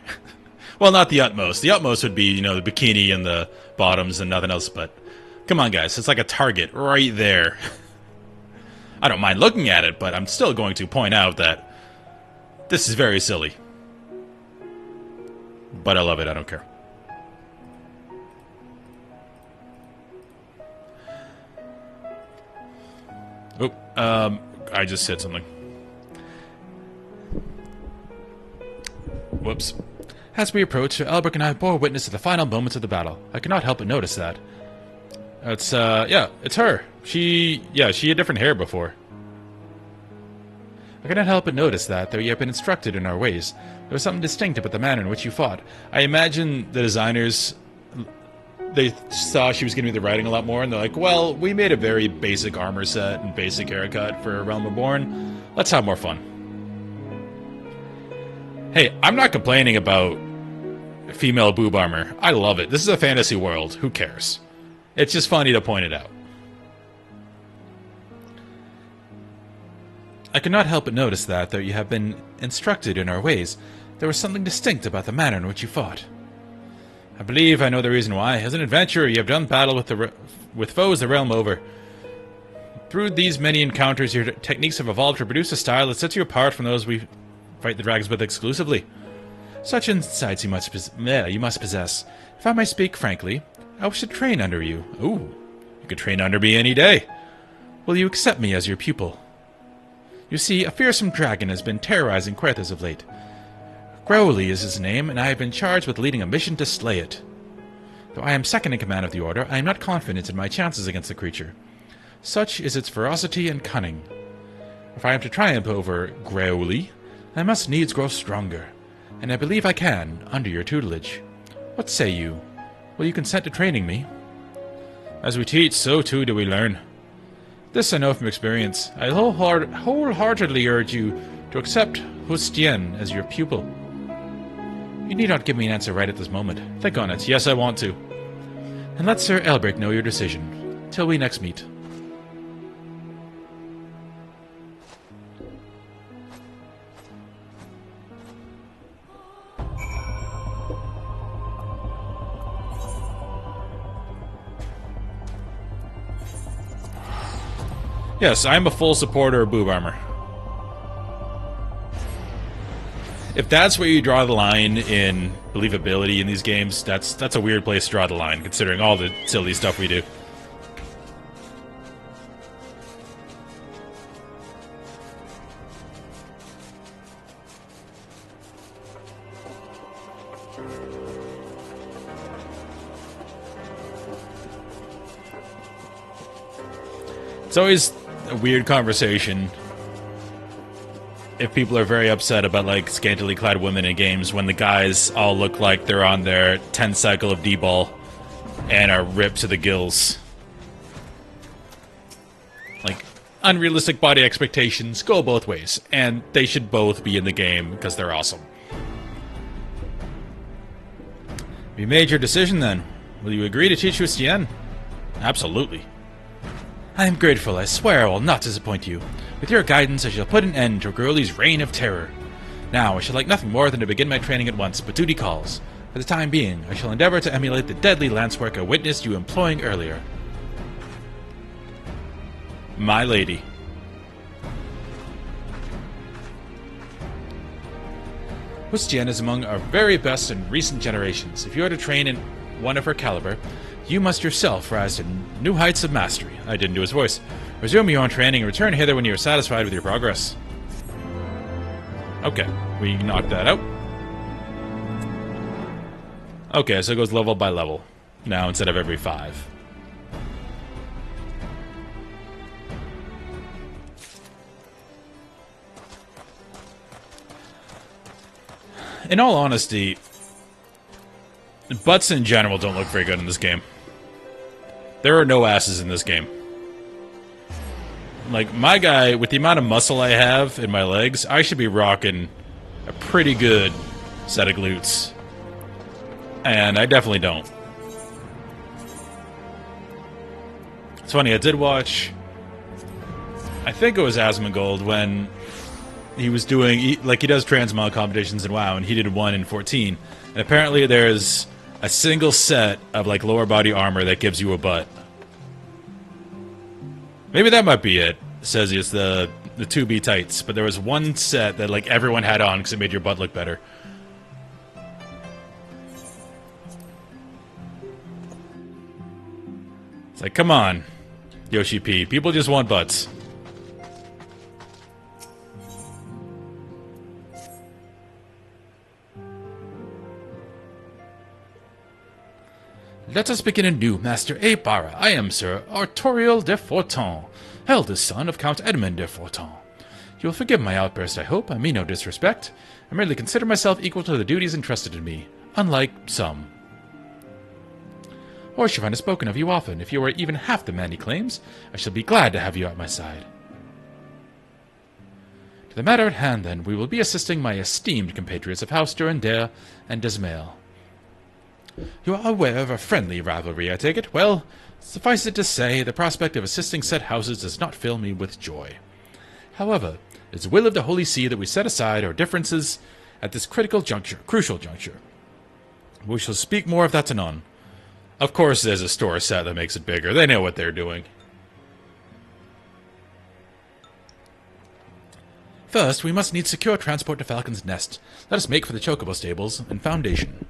Well, not the utmost. The utmost would be, you know, the bikini and the bottoms and nothing else, but come on, guys. It's like a target right there. I don't mind looking at it, but I'm still going to point out that this is very silly. But I love it. I don't care. Oh, I just said something. Whoops. As we approached, Albrecht and I bore witness to the final moments of the battle. I could not help but notice that. It's, yeah, it's her. She had different hair before. I could not help but notice that, though you have been instructed in our ways, there was something distinct about the manner in which you fought. I imagine the designers, they saw she was going to be the writing a lot more, and they're like, well, we made a very basic armor set and basic haircut for Realm Reborn. Let's have more fun. Hey, I'm not complaining about female boob armor. I love it. This is a fantasy world. Who cares? It's just funny to point it out. I could not help but notice that, though you have been instructed in our ways, there was something distinct about the manner in which you fought. I believe I know the reason why. As an adventurer, you have done battle with foes the realm over. Through these many encounters, your techniques have evolved to produce a style that sets you apart from those we fight the dragons with exclusively. Such insights you must possess. If I may speak frankly, I wish to train under you. Ooh, you could train under me any day. Will you accept me as your pupil? You see, a fearsome dragon has been terrorizing Querth as of late. Growly is his name, and I have been charged with leading a mission to slay it. Though I am second in command of the Order, I am not confident in my chances against the creature. Such is its ferocity and cunning. If I am to triumph over Growly, I must needs grow stronger, and I believe I can, under your tutelage. What say you? Will you consent to training me? As we teach, so too do we learn. This I know from experience. I wholeheartedly urge you to accept Hustien as your pupil. You need not give me an answer right at this moment. Think on it. Yes, I want to. And let Sir Elbrick know your decision. Till we next meet. Yes, I'm a full supporter of boob armor. If that's where you draw the line in believability in these games, that's a weird place to draw the line, considering all the silly stuff we do. It's always a weird conversation if people are very upset about, like, scantily clad women in games when the guys all look like they're on their 10th cycle of D-ball and are ripped to the gills. Like, unrealistic body expectations go both ways, and they should both be in the game because they're awesome. You made your decision then. Will you agree to teach Hustien? Absolutely. I am grateful. I swear I will not disappoint you. With your guidance, I shall put an end to Growly's reign of terror. Now, I should like nothing more than to begin my training at once, but duty calls. For the time being, I shall endeavor to emulate the deadly lance work I witnessed you employing earlier. My lady. Hustien is among our very best in recent generations. If you are to train in one of her caliber, you must yourself rise to new heights of mastery. I didn't do his voice. Resume your own training and return hither when you are satisfied with your progress. Okay, we knocked that out. Okay, so it goes level by level now instead of every 5. In all honesty, butts in general don't look very good in this game. There are no asses in this game. Like, my guy, with the amount of muscle I have in my legs, I should be rocking a pretty good set of glutes. And I definitely don't. It's funny, I did watch... I think it was Asmongold when he was doing... Like, he does transmog competitions in WoW, and he did one in 14. And apparently there's a single set of, like, lower body armor that gives you a butt. Maybe that might be it. It says it's the 2B tights, but there was one set that, like, everyone had on because it made your butt look better. It's like, come on, Yoshi P. People just want butts. Let us begin anew, Master Aepara. I am Sir Artoriel de Forton, eldest son of Count Edmund de Forton. You will forgive my outburst, I hope. I mean no disrespect. I merely consider myself equal to the duties entrusted in me, unlike some. Horshavan has spoken of you often. If you are even half the man he claims, I shall be glad to have you at my side. To the matter at hand, then, we will be assisting my esteemed compatriots of House Durandare and Desmail. You are aware of a friendly rivalry, I take it? Well, suffice it to say, the prospect of assisting said houses does not fill me with joy. However, it is the will of the Holy See that we set aside our differences at this crucial juncture. We shall speak more of that anon. Of course, there's a store set that makes it bigger. They know what they're doing. First, we must need secure transport to Falcon's Nest. Let us make for the Chocobo stables and Foundation.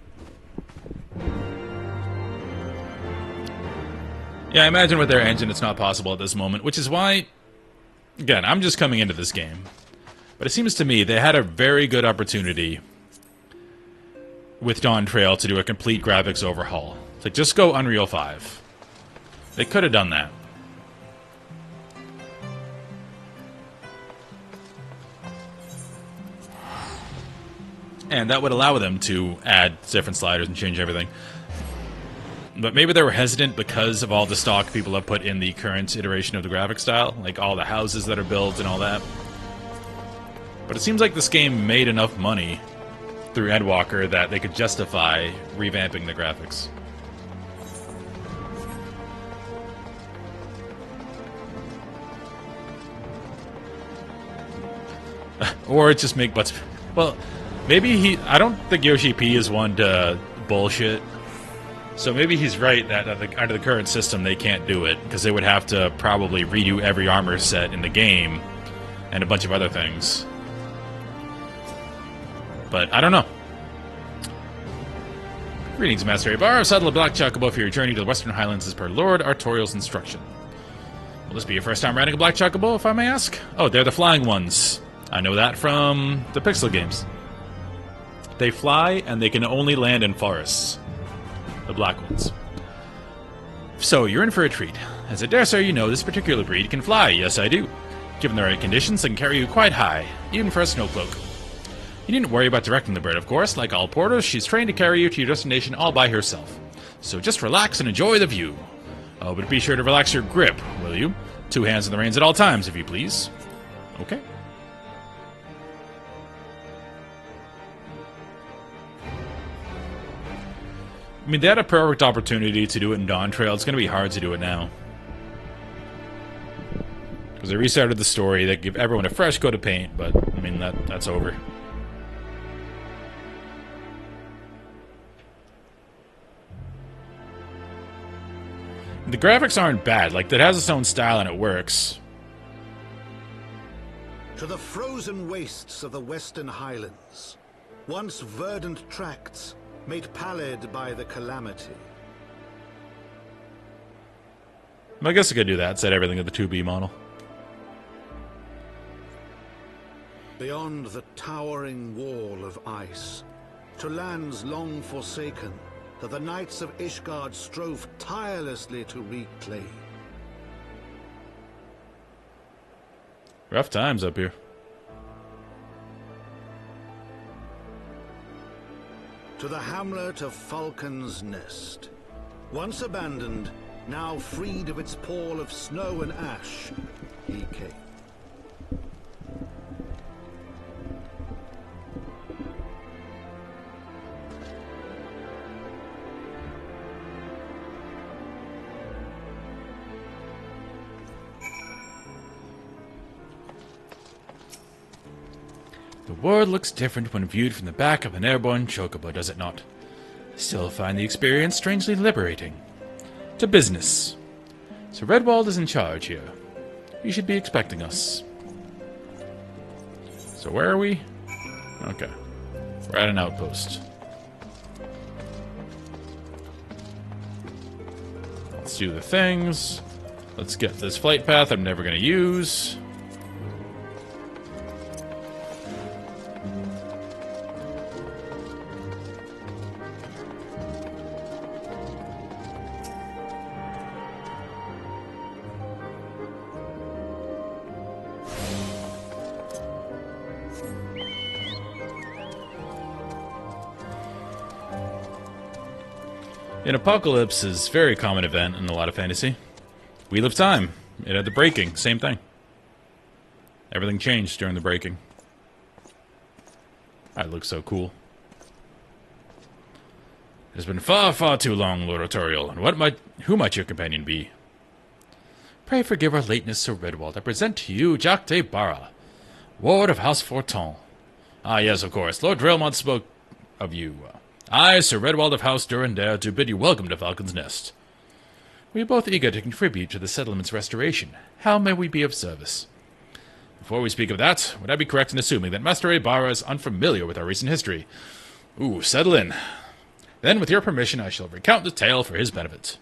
Yeah, I imagine with their engine it's not possible at this moment, which is why, again, I'm just coming into this game. But it seems to me they had a very good opportunity with Dawn Trail to do a complete graphics overhaul. It's like, just go Unreal 5. They could have done that. And that would allow them to add different sliders and change everything. But maybe they were hesitant because of all the stock people have put in the current iteration of the graphic style, like all the houses that are built and all that. But it seems like this game made enough money through Endwalker that they could justify revamping the graphics. Or just make butts... Well, maybe I don't think Yoshi P is one to bullshit. So maybe he's right that under the current system they can't do it, because they would have to probably redo every armor set in the game and a bunch of other things. But I don't know. Greetings, Master Abar. Saddle a Black Chocobo for your journey to the Western Highlands as per Lord Artoriel's instruction. Will this be your first time riding a Black Chocobo, if I may ask? Oh, they're the flying ones. I know that from the Pixel games. They fly, and they can only land in forests. The black ones. So, you're in for a treat. As I dare say you know, this particular breed can fly. Yes, I do. Given the right conditions, they can carry you quite high, even for a snowcloak. You needn't worry about directing the bird, of course. Like all porters, she's trained to carry you to your destination all by herself. So just relax and enjoy the view. Oh, but be sure to relax your grip, will you? 2 hands on the reins at all times, if you please. Okay. I mean, they had a perfect opportunity to do it in Dawn Trail. It's going to be hard to do it now. Because they restarted the story. They give everyone a fresh coat of paint, but, I mean, that's over. The graphics aren't bad. Like, it has its own style and it works. To the frozen wastes of the Western Highlands, once verdant tracts made pallid by the calamity. I guess I could do that, set everything to the 2B model. Beyond the towering wall of ice, to lands long forsaken, that the knights of Ishgard strove tirelessly to reclaim. Rough times up here. To the hamlet of Falcon's Nest. Once abandoned, now freed of its pall of snow and ash, he came. The world looks different when viewed from the back of an airborne chocobo, does it not? I still find the experience strangely liberating. To business. So Redwald is in charge here. You should be expecting us. So where are we? Okay. We're at an outpost. Let's do the things. Let's get this flight path I'm never going to use. An apocalypse is a very common event in a lot of fantasy. Wheel of Time. It had the breaking. Same thing. Everything changed during the breaking. That looks so cool. It has been far, far too long, Lord Artorial, and who might your companion be? Pray forgive our lateness, Sir Redwald. I present to you Jacques de Barra, Ward of House Forton. Ah, yes, of course. Lord Drelmont spoke of you. I, Sir Redwald of House Durandare, do bid you welcome to Falcon's Nest. We are both eager to contribute to the settlement's restoration. How may we be of service? Before we speak of that, would I be correct in assuming that Master Ibarra is unfamiliar with our recent history? Ooh, settle in. Then, with your permission, I shall recount the tale for his benefit.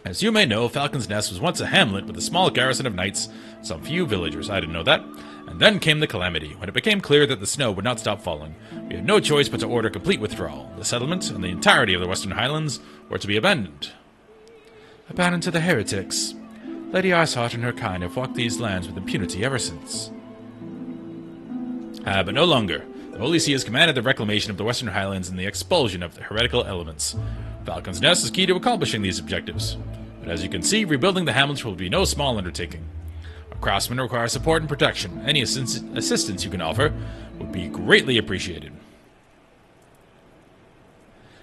As you may know, Falcon's Nest was once a hamlet with a small garrison of knights, some few villagers. I didn't know that. And then came the calamity. When it became clear that the snow would not stop falling, we had no choice but to order complete withdrawal. The settlement and the entirety of the Western Highlands were to be abandoned. Abandoned to the heretics. Lady Arsehart and her kind have walked these lands with impunity ever since. But no longer. The Holy See has commanded the reclamation of the Western Highlands and the expulsion of the heretical elements. Falcon's Nest is key to accomplishing these objectives. But as you can see, rebuilding the hamlets will be no small undertaking. Our craftsmen require support and protection. Any assistance you can offer would be greatly appreciated.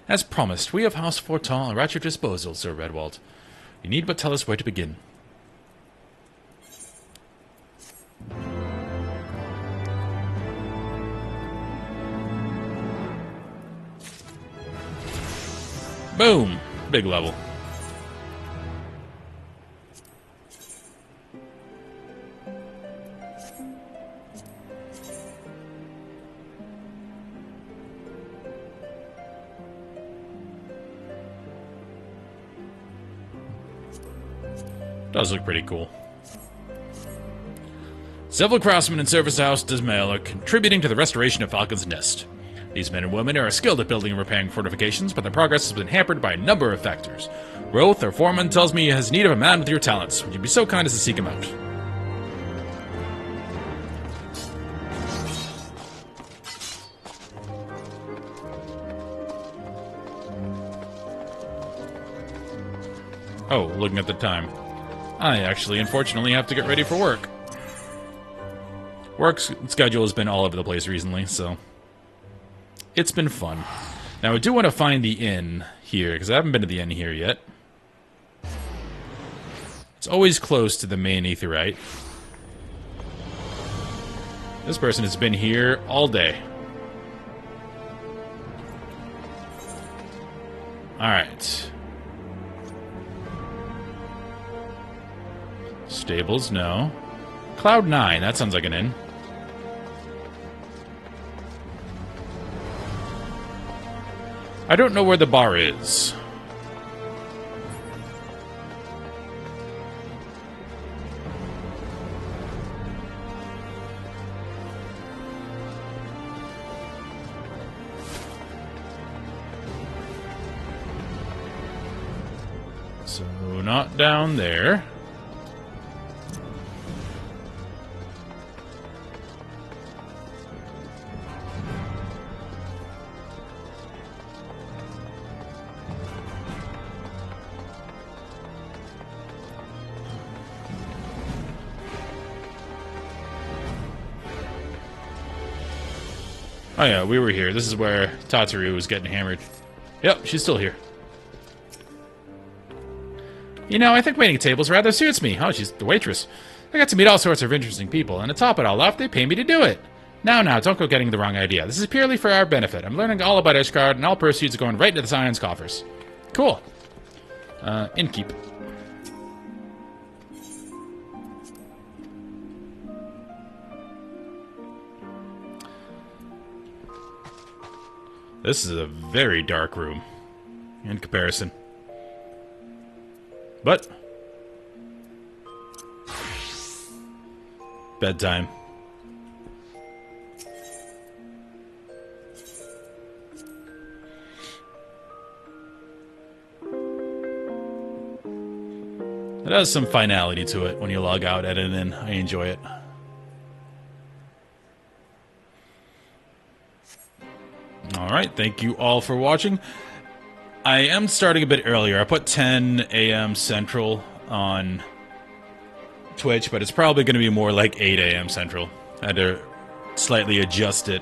As promised, we of House Forton are at your disposal, Sir Redwald. You need but tell us where to begin. Boom! Big level. Does look pretty cool. Several craftsmen in service to House Dismail are contributing to the restoration of Falcon's Nest. These men and women are skilled at building and repairing fortifications, but their progress has been hampered by a number of factors. Roth, our foreman, tells me he has need of a man with your talents. Would you be so kind as to seek him out? Oh, looking at the time. I actually, unfortunately, have to get ready for work. Work schedule has been all over the place recently, so it's been fun. Now, I do want to find the inn here, because I haven't been to the inn here yet. It's always close to the main aetheryte. This person has been here all day. Alright. Stables, no. Cloud 9, that sounds like an inn. I don't know where the bar is. So, not down there. Oh yeah, we were here. This is where Tataru was getting hammered. Yep, she's still here. You know, I think waiting tables rather suits me. Oh, she's the waitress. I got to meet all sorts of interesting people, and to top it all off, they pay me to do it. Now, don't go getting the wrong idea. This is purely for our benefit. I'm learning all about Ishgard, and all proceeds are going right into the Scion's coffers. Cool. Innkeep. This is a very dark room, in comparison. But bedtime. It has some finality to it when you log out, edit in. I enjoy it. Alright, thank you all for watching. I am starting a bit earlier. I put 10 a.m. Central on Twitch, but it's probably going to be more like 8 a.m. Central. I had to slightly adjust it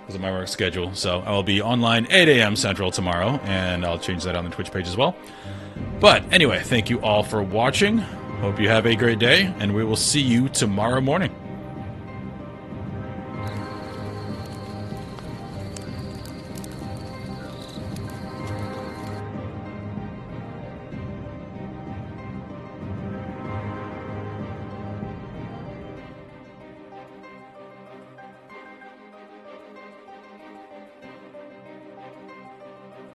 because of my work schedule. So I will be online 8 a.m. Central tomorrow, and I'll change that on the Twitch page as well. But anyway, thank you all for watching. Hope you have a great day, and we will see you tomorrow morning.